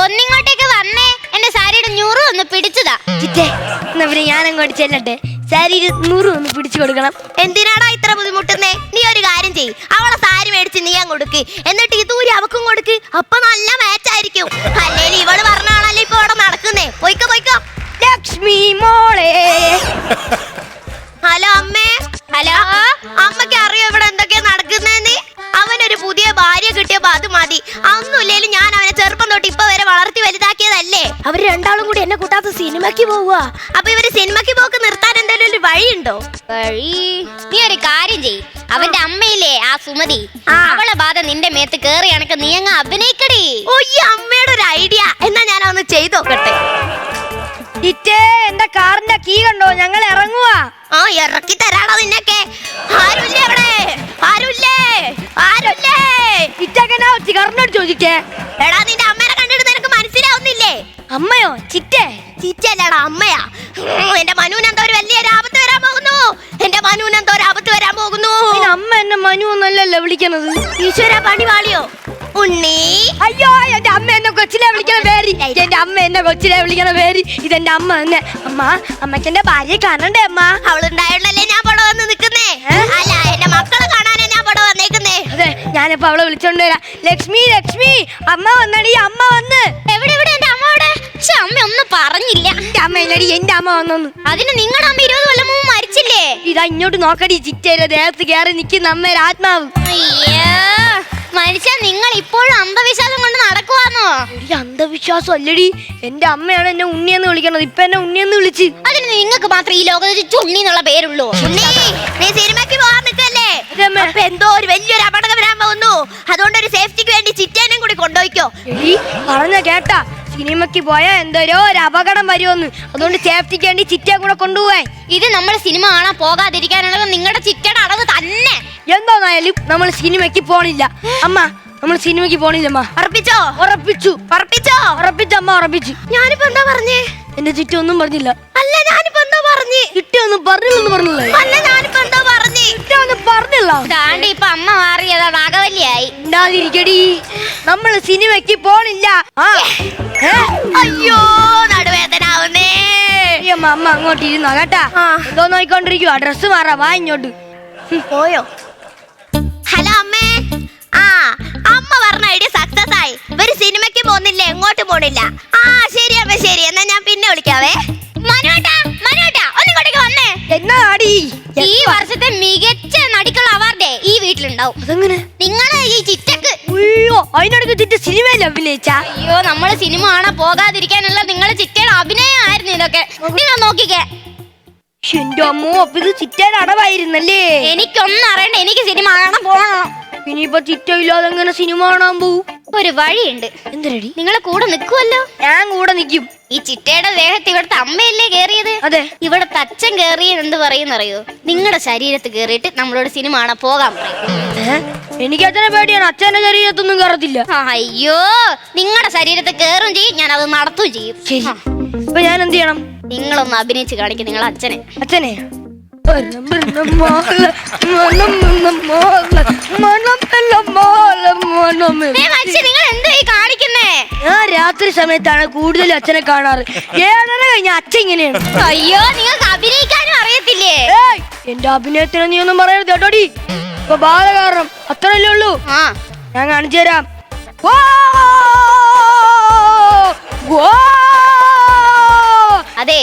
ഒന്നിങ്ങോട്ടേക്ക് വന്നേ, എന്റെ സാരിയുടെ ഞൂറ് ഒന്ന് പിടിച്ചതാ. ചിറ്റേ എന്നാ പിന്നെ ഞാൻ അങ്ങോട്ട് ചെല്ലട്ടെ. സാരി 100 ഒന്ന് പിടിച്ചു കൊടുക്കണം. എന്തിനാടാ ഇത്ര ബുദ്ധിമുട്ടുന്നേ? നീ ഒരു കാര്യം ചെയ്യ്, അവളെ സാരി മേടിച്ച് നീ അങ്ങ് കൊടുക്ക്, എന്നിട്ട് ഈ തൂരി അവക്കും കൊടുക്ക്. അപ്പൊ നല്ല മാച്ച് ആയിരിക്കും. അല്ലെങ്കിൽ ഇവള് പറഞ്ഞാണല്ലോ ഇപ്പൊ ഇവിടെ നടക്കുന്നേ. പോയിക്കോ പോയിക്കോ. ലക്ഷ്മി മോളെ. ഹലോ അമ്മേ. ഹലോ, അമ്മക്ക് അറിയോ ഇവിടെ എന്തൊക്കെയാ നടക്കുന്നേന്ന്? അവനൊരു പുതിയ ഭാര്യ കിട്ടിയപ്പോ അത് മതി. അതൊന്നുമില്ലേലും ഞാൻ അവനെ ചെറുപ്പം തൊട്ട് ഇപ്പൊ വരെ വളർത്തി വലുതാക്കിയതല്ലേ. അവര് രണ്ടാളും കൂടി എന്നെ കൂട്ടാത്ത സിനിമയ്ക്ക് പോവുക. അപ്പൊ ഇവര് സിനിമയ്ക്ക് പോക്ക് നിർത്താൻ എന്തെങ്കിലും ഒരു വഴിയുണ്ടോ? വഴി? നീ ഒരു കാര്യം ചെയ്യ്, അവന്റെ അമ്മയില്ലേ ആ സുമതി, അവളെ ബാധ നിന്റെ മേത്ത് കേറിയാണെങ്കിൽ നീ അങ്ങ് അഭിനയിക്കടി. ഓ, ഈ അമ്മയുടെ ഒരു ഐഡിയ. എന്നാ ഞാൻ ഒന്ന് ചെയ്ത് നോക്കട്ടെ. ചിറ്റേ എന്റെ കാറിന്റെ കീ കണ്ടോ? ഞങ്ങൾ ഇറങ്ങുവാ. ആ, ഇറക്കി തരാണോ നിന്നൊക്കെ? ആരുല്ലേ അവിടെ? ആരുല്ലേ? ആരുല്ലേ? ചിറ്റക്കനാ കാറിനോട് ചോദിക്കേ. എടാ, നിന്റെ അമ്മേനെ കണ്ടിട്ട് നിനക്ക് മനസ്സിലാവുന്നില്ലേ? അമ്മയോ? ചിറ്റേ? ചിറ്റല്ലടാ, അമ്മയാ. എന്റെ മനുവിന് എന്തോ ഒരു വലിയൊരു ആപത്ത് വരാൻ പോകുന്നു. എന്റെ മനുവിന് എന്തോ ഒരു ആപത്ത് വരാൻ പോകുന്നു. അമ്മ എന്നെ മനു എന്നല്ലല്ലോ വിളിക്കണത്. ഈശ്വര, പണി വാളിയോ? ഉണ്ണി. അയ്യോ, എന്റെ അമ്മ എന്നെ കൊച്ചിലെ വിളിക്കണ പേര്. എന്റെ അമ്മ എന്നെ കൊച്ചിലെ വിളിക്കണ പേര്. ഇതെന്റെ അമ്മ തന്നെ. അമ്മ, അമ്മയ്ക്ക് എന്റെ ഭാര്യയെ കാണണ്ടേ അമ്മ? അവളുണ്ടായോണ്ടല്ലേ ഞാൻ ഇവിടെ വന്ന് നിക്കുന്നേ. അല്ല, എന്റെ മക്കളെ കാണാനേ ഞാൻ ഇവിടെ വന്നേക്കുന്നേ. അതെ, ഞാനിപ്പോ അവളെ വിളിച്ചോണ്ട് വരാം. ലക്ഷ്മി, ലക്ഷ്മി, അമ്മ വന്നടി. അമ്മ വന്ന്. എവിടെ എവിടെ എന്റെ അമ്മ അവിടെ? പക്ഷെ അമ്മ ഒന്നും പറഞ്ഞില്ല. എന്റെ അമ്മ ഇല്ലടി, എന്റെ അമ്മ വന്നു. അതിന് നിങ്ങളുടെ അമ്മ 20 കൊല്ലം മുമ്പ് മരിച്ചില്ലേ? ഇതാ ഇങ്ങോട്ട് നോക്കടി, ചിറ്റയുടെ ദേഹത്ത് കയറി നിൽക്കുന്ന അമ്മയുടെ ആത്മാവ്. അയ്യോ, മനുഷ്യ നിങ്ങൾ ഇപ്പോഴും അന്ധവിശ്വാസം കൊണ്ട് നടക്കുവാന്നോ? അന്ധവിശ്വാസം അല്ലടി, എന്റെ അമ്മയാണ് എന്നെ ഉണ്ണിയെന്ന് വിളിക്കണത്. ഇപ്പൊ എന്നെ ഉണ്ണിയെന്ന് വിളിച്ച്. അതിന് നിങ്ങൾക്ക് മാത്രം ഈ ലോകത്ത് ചുണ്ണി എന്നുള്ള പേരുള്ളൂ. ഉണ്ണി, നീ സിനിമയ്ക്ക് പോകാൻ നിൽക്കല്ലേ? അപ്പൊ എന്തോ ഒരു വലിയൊരു അപകടം വരാൻ പോകുന്നു. അതുകൊണ്ട് ഒരു സേഫ്റ്റിക്ക് വേണ്ടി ചിറ്റേനും കൂടി കൊണ്ടുപോയിക്കോ. പറഞ്ഞ കേട്ടാ, സിനിമയ്ക്ക് പോയാ എന്തോരോ ഒരു അപകടം വരുമെന്ന്. അതുകൊണ്ട് സേഫ്റ്റിക്ക് വേണ്ടി ചിറ്റയെ കൂടെ കൊണ്ടുപോവാൻ. ഇത് നമ്മൾ സിനിമ കാണാൻ പോകാതിരിക്കാനുള്ള നിങ്ങളുടെ ചിറ്റയുടെ അടവ് തന്നെ. എന്തായാലും നമ്മൾ സിനിമയ്ക്ക് പോണില്ല. അമ്മ, നമ്മൾ സിനിമയ്ക്ക് പോണില്ലമ്മ. ഉറപ്പിച്ചോ? ഉറപ്പിച്ചു. ഉറപ്പിച്ചോ? ഉറപ്പിച്ചമ്മ, ഉറപ്പിച്ചു. ഞാനിപ്പോ എന്താ പറഞ്ഞേ? എന്റെ ചിറ്റ ഒന്നും പറഞ്ഞില്ല. അല്ല, ഞാനിപ്പോ എന്താ പറഞ്ഞേ? ചിറ്റ ഒന്നും പറഞ്ഞില്ലെന്ന് പറഞ്ഞില്ലേ? അല്ല, ഞാനിപ്പോ എന്താ പറഞ്ഞേ? ചിറ്റ ഒന്നും പറഞ്ഞില്ല. ദാണ്ടി ഇപ്പൊ അമ്മ മാറിയതാ, നാഗവല്ലിയായി. ഉണ്ടാതിരിക്കടി, നമ്മൾ സിനിമയ്ക്ക് പോണില്ല. അയ്യോ, നടുവേദന ആവുന്നേ. അമ്മ, അമ്മ അങ്ങോട്ട് ഇരുന്നോ കേട്ടാ. എന്തോ നോയിക്കൊണ്ടിരിക്കുവാ. ഡ്രസ് മാറാ, വാ ഇങ്ങോട്ട്. പോയോ? ഹലോ അമ്മേ. ആ, അമ്മ പറഞ്ഞ ഐഡിയ സക്സസ് ആയി. ഇവര് സിനിമയ്ക്ക് പോകുന്നില്ല, എങ്ങോട്ട് പോണില്ല. ആ, ശരി അമ്മ, ശരി. എന്നാ ഞാൻ പിന്നെ വിളിക്കാവേ. മനുവേട്ടാ, മനുവേട്ടാ, ഒന്നിങ്ങോട്ടേക്ക് വന്നേ. എന്നാടി ഈ വർഷത്തെ മികച്ച നടിക്കുള്ള അവാർഡ് ഈ വീട്ടിലുണ്ടാവും. അതെങ്ങനെ? നിങ്ങള് ഈ ചിറ്റക്ക്. അയ്യോ, അതിനടുത്ത് ചിറ്റ സിനിമയിൽ അഭിനയിച്ച. അയ്യോ, നമ്മള് സിനിമ കാണാൻ പോകാതിരിക്കാനുള്ള നിങ്ങള് ചിറ്റയുടെ അഭിനയമായിരുന്നു ഇതൊക്കെ. നിങ്ങൾ നോക്കിക്കേ. എന്റെ അമ്മോ, അപ്പൊ ഇത് ചിറ്റയുടെ അടവായിരുന്നല്ലേ? എനിക്കൊന്നും അറിയണ്ട, എനിക്ക് സിനിമ കാണാൻ പോകണം. ഇനിയിപ്പൊ ചിറ്റ ഇല്ലാതെ എങ്ങനെ സിനിമ കാണാൻ പോവും? ഒരു വഴിയുണ്ട്. എന്തരടി? നിങ്ങളെ കൂടെ നിൽക്കുമല്ലോ. ഞാൻ കൂടെ നിൽക്കും. ഈ ചിറ്റയുടെ ദേഹത്ത് ഇവിടുത്തെ അമ്മയല്ലേ കേറിയത്? അതെ. ഇവിടുത്തെ അച്ഛൻ കേറിയത് എന്ത് പറയുന്നറിയോ? നിങ്ങളുടെ ശരീരത്ത് കേറിയിട്ട് നമ്മളോട് സിനിമ കാണാൻ പോകാൻ പറയും. എനിക്ക് അച്ഛനെ പേടിയാണ്. അച്ഛന്റെ ശരീരത്തൊന്നും കയറത്തില്ല. അയ്യോ, നിങ്ങളുടെ ശരീരത്ത് കേറും ചെയ്യും, ഞാൻ അത് നടത്തും ചെയ്യും. ശരി, ഇപ്പൊ ഞാൻ എന്ത് ചെയ്യണം? നിങ്ങളൊന്ന് അഭിനയിച്ച് കാണിക്കും നിങ്ങളെ അച്ഛനെ. അച്ഛനെ? നിങ്ങൾ എന്താ ഈ കാണിക്കുന്നേ? ഞാൻ രാത്രി സമയത്താണ് കൂടുതൽ അച്ഛനെ കാണാറ്. 7:30 കഴിഞ്ഞ അച്ഛൻ ഇങ്ങനെയാണ്. അയ്യോ, നിങ്ങൾക്ക് അഭിനയിക്കാനും അറിയത്തില്ലേ? എന്റെ അഭിനയത്തിന് നീ ഒന്നും പറയരുത് കേട്ടോടി. ഇപ്പൊ ബാധ കാരണം അത്രയല്ലേ ഉള്ളൂ. ഞാൻ കാണിച്ചു തരാം. അതെ,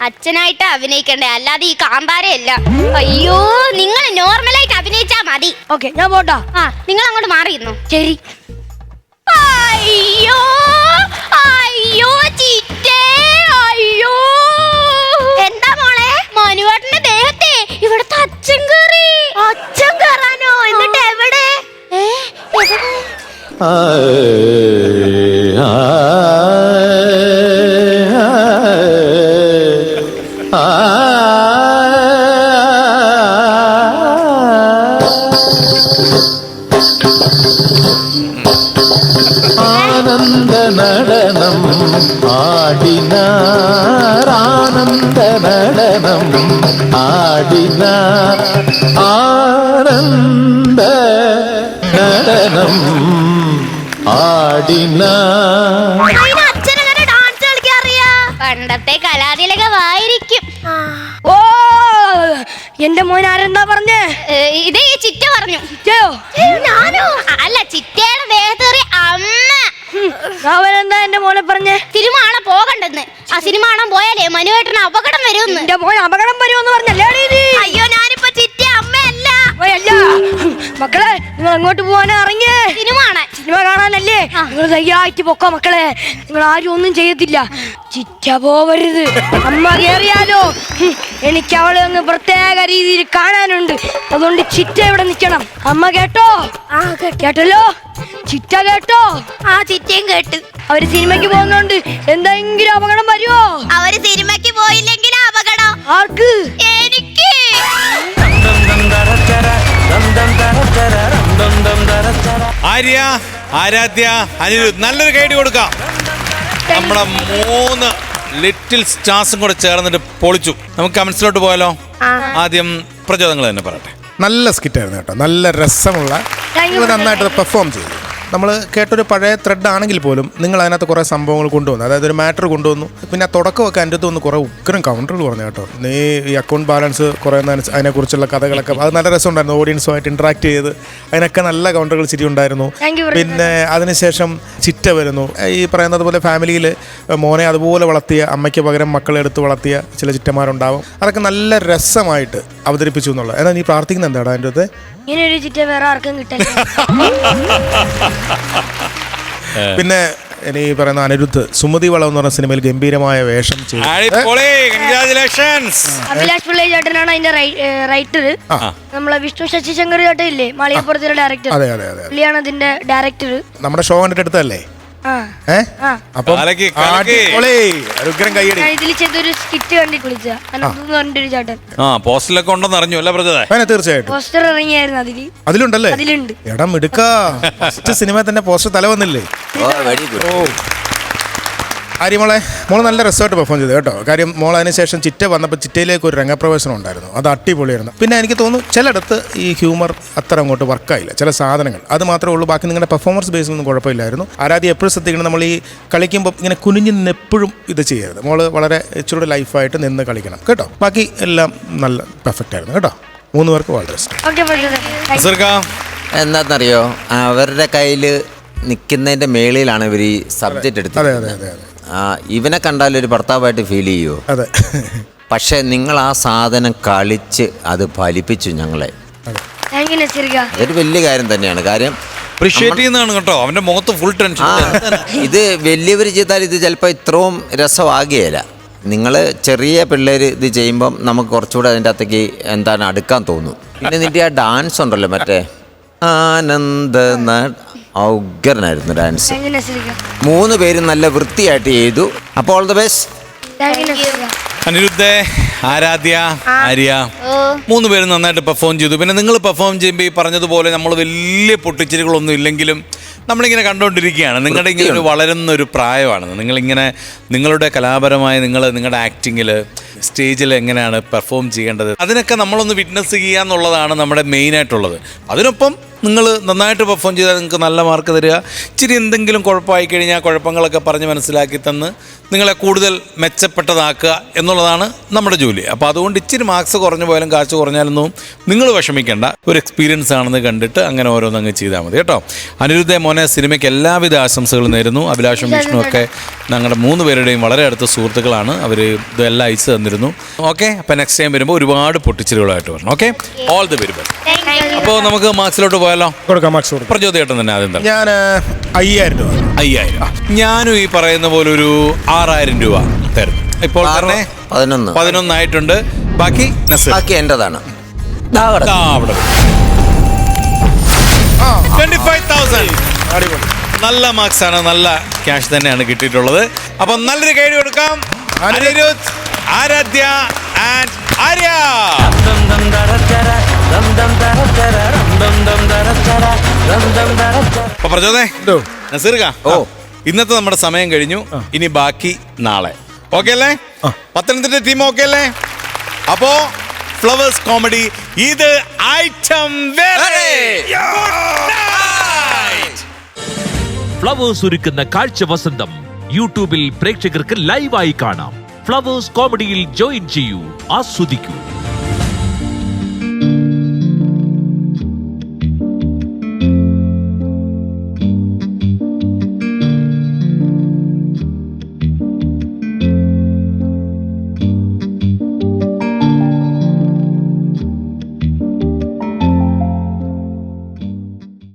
അച്ഛനായിട്ട് അഭിനയിക്കണ്ടേ, അല്ലാതെ ഈ കാന്താരയല്ല. അയ്യോ, നിങ്ങൾ നോർമലായിട്ട് അഭിനയിച്ചാ മതി. ഓക്കെ, ഞാൻ പോട്ടാ. നിങ്ങൾ അങ്ങോട്ട് മാറിയിരുന്നു. ശരി. അയ്യോ, അയ്യോ ചിറ്റേ, അയ്യോ. എന്താ മോളെ? മനുവേട്ടന്റെ ദേഹത്തെ ഇവിടുത്തെ അച്ഛൻ കേറി. അച്ഛൻ കയറാനോ? എന്നിട്ട് എവിടെ? ആനന്ദ നടനം ആടിനാർ, ആനന്ദ നടനം ആടിനാർ, ആനന്ദ നടനം ആടിന അച്ഛനങ്ങനെ ഡാൻസ് കളിക്കാൻ അറിയാ? പണ്ടത്തെ കലാതിലകമായിരിക്കും. ഓ എന്റെ മോൻ ആരെന്താ പറഞ്ഞേ? ഇത് ഈ ചിറ്റ പറഞ്ഞു. ഞാനോ? അല്ല, ചിറ്റയുടെ ദേഹത്തേറി അമ്മ. അവനെന്താ എന്റെ മോനെ പറഞ്ഞേ? സിനിമ കാണാൻ പോകണ്ടെന്ന്. ആ സിനിമ കാണാൻ പോയാലേ മനുവേട്ടന് അപകടം വരുമെന്ന്. എന്റെ മോൻ അപകടം വരുമെന്ന് പറഞ്ഞല്ലേ? അയ്യോ, ഞാനിപ്പോ ചിറ്റ അമ്മയല്ല. അല്ല മക്കളെ, നിങ്ങൾ അങ്ങോട്ട് പോവാനാ ഇറങ്ങിയേ? സിനിമ കാണാനല്ലേ? നിങ്ങൾ ധൈര്യമായിട്ട് പൊക്കോ മക്കളെ. നിങ്ങൾ ആരും ഒന്നും ചെയ്യത്തില്ല. ചിറ്റ പോവരുത്. അമ്മ കേറിയാലോ എനിക്ക് അവളെ ഒന്ന് പ്രത്യേക രീതിയിൽ കാണാനുണ്ട്. അതുകൊണ്ട് ചിറ്റ ഇവിടെ നിൽക്കണം. അമ്മ കേട്ടോ? കേട്ടല്ലോ? ചിറ്റ കേട്ടോ? ആ, ചിറ്റയും കേട്ട്. അവര് സിനിമയ്ക്ക് പോകുന്നുണ്ട്. എന്തെങ്കിലും അപകടം വരുമോ? അവര് സിനിമയ്ക്ക് പോയില്ലെങ്കിൽ അപകടം. ആർക്ക്? എനിക്ക്. ആര്യ, ആരാധ്യ, അനിരുദ്ധ്, നല്ലൊരു കൈഡി കൊടുക്കാം. നമ്മുടെ 3 ലിറ്റിൽ സ്റ്റാർസും കൂടെ ചേർന്നിട്ട് പൊളിച്ചു. നമുക്ക് കമന്റ്സിലോട്ട് പോയാലോ? ആദ്യം പ്രചോദനങ്ങൾ തന്നെ പറയട്ടെ. നല്ല സ്കിറ്റായിരുന്നു കേട്ടോ, നല്ല രസമുള്ള, നന്നായിട്ട് പെർഫോം ചെയ്തു. നമ്മൾ കേട്ടൊരു പഴയ ത്രെഡ് ആണെങ്കിൽ പോലും നിങ്ങൾ അതിനകത്ത് കുറേ സംഭവങ്ങൾ കൊണ്ടുവന്നു. അതായത് ഒരു മാറ്റർ കൊണ്ടുവന്നു. പിന്നെ ആ തുടക്കമൊക്കെ എൻ്റെ അടുത്ത് ഒന്ന് കുറേ ഉഗ്രം കൗണ്ടറുകൾ പറഞ്ഞു കേട്ടോ. നീ ഈ അക്കൗണ്ട് ബാലൻസ് കുറേ അതിനെക്കുറിച്ചുള്ള കഥകളൊക്കെ അത് നല്ല രസമുണ്ടായിരുന്നു. ഓഡിയൻസുമായിട്ട് ഇൻട്രാക്ട് ചെയ്ത് അതിനൊക്കെ നല്ല കൗണ്ടറുകൾ ശരി ഉണ്ടായിരുന്നു. പിന്നെ അതിനുശേഷം ചിറ്റ വരുന്നു. ഈ പറയുന്നത് പോലെ ഫാമിലിയിൽ മോനെ അതുപോലെ വളർത്തിയ, അമ്മയ്ക്ക് പകരം മക്കളെ എടുത്ത് വളർത്തിയ ചില ചിറ്റമാരുണ്ടാവും. അതൊക്കെ നല്ല രസമായിട്ട് അവതരിപ്പിച്ചു എന്നുള്ളത്. എന്നാൽ നീ പ്രാർത്ഥിക്കുന്നത് എന്താടാ അതിൻ്റെ അടുത്ത്? ഇങ്ങനൊരു ചിറ്റ വേറെ ആർക്കും കിട്ടില്ല. പിന്നെ ഇനി പറയുന്ന അനിരുദ്ധ് സുമതി വളം എന്ന് പറഞ്ഞ സിനിമയിൽ ഗംഭീരമായ വേഷം ചെയ്തു. അഭിലാഷ് പിള്ളൈ ചേട്ടനാണ് അതിന്റെ റൈറ്റർ. നമ്മളെ വിഷ്ണു ശശിശങ്കർ ചേട്ടൻ ഇല്ലേ, മാളികപ്പുറത്തിലെ ഡയറക്ടർ, പുള്ളിയാണ് അതിന്റെ ഡയറക്ടർ. നമ്മുടെ ഷോ കണ്ടിട്ട് എടുത്തല്ലേ? ഇതിൽ ചെയ്തൊരു സ്കിറ്റ് കണ്ടിട്ട് വിളിച്ച പറഞ്ഞൊരു ചേട്ടൻ. പോസ്റ്ററിലൊക്കെ ഉണ്ടെന്ന് അറിഞ്ഞു അല്ലേ പ്രജോദ? തീർച്ചയായിട്ടും പോസ്റ്റർ ഇറങ്ങിയായിരുന്നു. അതിലുണ്ടല്ലേ? അതിലുണ്ട്. എടാ മിടുക്ക, ഫസ്റ്റ് സിനിമ തന്നെ പോസ്റ്റർ തല വന്നില്ലേ? ആര്യമോളെ, മോള് നല്ല രസമായിട്ട് പെർഫോം ചെയ്തു കേട്ടോ. കാര്യം മോൾ അതിനുശേഷം ചിറ്റ വന്നപ്പോൾ ചിറ്റയിലേക്ക് ഒരു രംഗപ്രവേശനം ഉണ്ടായിരുന്നു. അത് അടിപൊളിയായിരുന്നു. പിന്നെ എനിക്ക് തോന്നുന്നു ചിലയിടത്ത് ഈ ഹ്യൂമർ അത്ര അങ്ങോട്ട് വർക്കായില്ല. ചില സാധനങ്ങൾ അത് മാത്രമേ ഉള്ളൂ. ബാക്കി നിങ്ങളുടെ പെർഫോമൻസ് ബേസിലൊന്നും കുഴപ്പമില്ലായിരുന്നു. ആരാധ്യ എപ്പോഴും ശ്രദ്ധിക്കണം, നമ്മൾ ഈ കളിക്കുമ്പോൾ ഇങ്ങനെ കുനിഞ്ഞ് നിന്ന് എപ്പോഴും ഇത് ചെയ്യരുത്. മോള് വളരെ ഇച്ചിരി ലൈഫായിട്ട് നിന്ന് കളിക്കണം കേട്ടോ. ബാക്കി എല്ലാം നല്ല പെർഫെക്റ്റ് ആയിരുന്നു കേട്ടോ. 3 പേർക്ക് വളരെ എന്താണെന്നറിയോ, അവരുടെ കയ്യിൽ നിൽക്കുന്നതിൻ്റെ മേളിലാണ് ഇവർ ഈ സബ്ജക്റ്റ് എടുത്തത്. ഇവനെ കണ്ടാൽ ഒരു ഭർത്താവായിട്ട് ഫീൽ ചെയ്യുമോ? അതെ. പക്ഷെ നിങ്ങൾ ആ സാധനം കളിച്ച് അത് ഫലിപ്പിച്ചു ഞങ്ങളെ. അതൊരു വലിയ കാര്യം തന്നെയാണ്. കാര്യം കേട്ടോ, അവന്റെ മുഖത്ത് ഫുൾ ടെൻഷൻ. ഇത് വലിയവർ ചെയ്താൽ ഇത് ചിലപ്പോൾ ഇത്രയും രസമാകുകയില്ല. നിങ്ങൾ ചെറിയ പിള്ളേർ ഇത് ചെയ്യുമ്പം നമുക്ക് കുറച്ചുകൂടെ അതിൻ്റെ അകത്തേക്ക് എന്താണ് അടുക്കാൻ തോന്നും. പിന്നെ നിന്റെ ആ ഡാൻസ് ഉണ്ടല്ലോ, മറ്റേ ആനന്ദ ഔഗ്രനായിരുന്നു ഡാൻസ്. 3 പേരും നല്ല വൃത്തിയായിട്ട് ചെയ്തു. അപ്പോൾ ഓൾ ദ ബെസ്റ്റ്. അനിരുദ്ധേ, ആരാധ്യ, ആര്യ, 3 പേരും നന്നായിട്ട് പെർഫോം ചെയ്തു. പിന്നെ നിങ്ങൾ പെർഫോം ചെയ്യുമ്പോൾ ഈ പറഞ്ഞതുപോലെ നമ്മൾ വലിയ പൊട്ടിച്ചിരികളൊന്നും ഇല്ലെങ്കിലും നമ്മളിങ്ങനെ കണ്ടുകൊണ്ടിരിക്കുകയാണ്. നിങ്ങളുടെ ഇങ്ങനെ ഒരു വളരുന്ന ഒരു പ്രായമാണ്. നിങ്ങളിങ്ങനെ നിങ്ങളുടെ കലാപരമായ നിങ്ങളുടെ ആക്ടിങ്ങിൽ സ്റ്റേജിൽ എങ്ങനെയാണ് പെർഫോം ചെയ്യേണ്ടത്, അതിനൊക്കെ നമ്മളൊന്ന് വിറ്റ്നസ് ചെയ്യുക എന്നുള്ളതാണ് നമ്മുടെ മെയിനായിട്ടുള്ളത്. അതിനൊപ്പം നിങ്ങൾ നന്നായിട്ട് പെർഫോം ചെയ്താൽ നിങ്ങൾക്ക് നല്ല മാർക്ക് തരിക. ഇച്ചിരി എന്തെങ്കിലും കുഴപ്പമായി കഴിഞ്ഞാൽ കുഴപ്പങ്ങളൊക്കെ പറഞ്ഞ് മനസ്സിലാക്കി തന്ന് നിങ്ങളെ കൂടുതൽ മെച്ചപ്പെട്ടതാക്കുക എന്നുള്ളതാണ് നമ്മുടെ ജോലി. അപ്പോൾ അതുകൊണ്ട് ഇച്ചിരി മാർക്സ് കുറഞ്ഞു പോയാലും കാശ് കുറഞ്ഞാലൊന്നും നിങ്ങൾ വിഷമിക്കേണ്ട. ഒരു എക്സ്പീരിയൻസ് ആണെന്ന് കണ്ടിട്ട് അങ്ങനെ ഓരോന്നങ്ങ് ചെയ്താൽ മതി കേട്ടോ. അനിരുദ്ധ മോനെ, സിനിമയ്ക്ക് എല്ലാവിധ ആശംസകളും നേരുന്നു. അഭിലാഷും വിഷ്ണു ഒക്കെ ഞങ്ങളുടെ 3 പേരുടെയും വളരെ അടുത്ത സുഹൃത്തുക്കളാണ്. അവർ ഇതെല്ലാം അയച്ചു തന്നിരുന്നു. ഓക്കെ, അപ്പോൾ നെക്സ്റ്റ് ടൈം വരുമ്പോൾ ഒരുപാട് പൊട്ടിച്ചിലുകളായിട്ട് വരണം. Okay, all the very best. അപ്പോൾ നമുക്ക് മാർക്സിലോട്ട് പോയാലോ? കൊടുക്കാം. മാർക്സ് പ്രചോദയേട്ടൻ തന്നെ ആദ്യം തന്നെ. ഞാൻ 5000 രൂപ. 5000. ഞാനും ഈ പറയുന്ന പോലെ ഒരു 6000 രൂപ തരുന്നു. ഇപ്പോൾ തന്നെ 11 ആയിട്ടുണ്ട്. ബാക്കി എന്റേതാണ്. 25,000. നല്ല മാർക്സ് ആണ്, നല്ല ക്യാഷ് തന്നെയാണ് കിട്ടിയിട്ടുള്ളത്. അപ്പം നല്ലൊരു കൈ കൊടുക്കാം. അനിരുദ്ധ്, ആരാധ്യ ആൻഡ് ആര്യ. അപ്പൊ പ്രചോദേ, നസീർക്ക, ഇന്നത്തെ നമ്മുടെ സമയം കഴിഞ്ഞു. ഇനി ബാക്കി നാളെ. ഓക്കെ അല്ലേ? പത്തനംതിട്ട ടീം ഓക്കെ അല്ലേ? അപ്പോ ഫ്ലവേഴ്സ് കോമഡി ഇത് ഐറ്റം വേറെ. ഫ്ലവേഴ്സ് ഒരുക്കുന്ന കാഴ്ച വസന്തം യൂട്യൂബിൽ പ്രേക്ഷകർക്ക് ലൈവായി കാണാം. ഫ്ലവേഴ്സ് കോമഡിയിൽ ജോയിൻ ചെയ്യൂ, ആസ്വദിക്കൂ.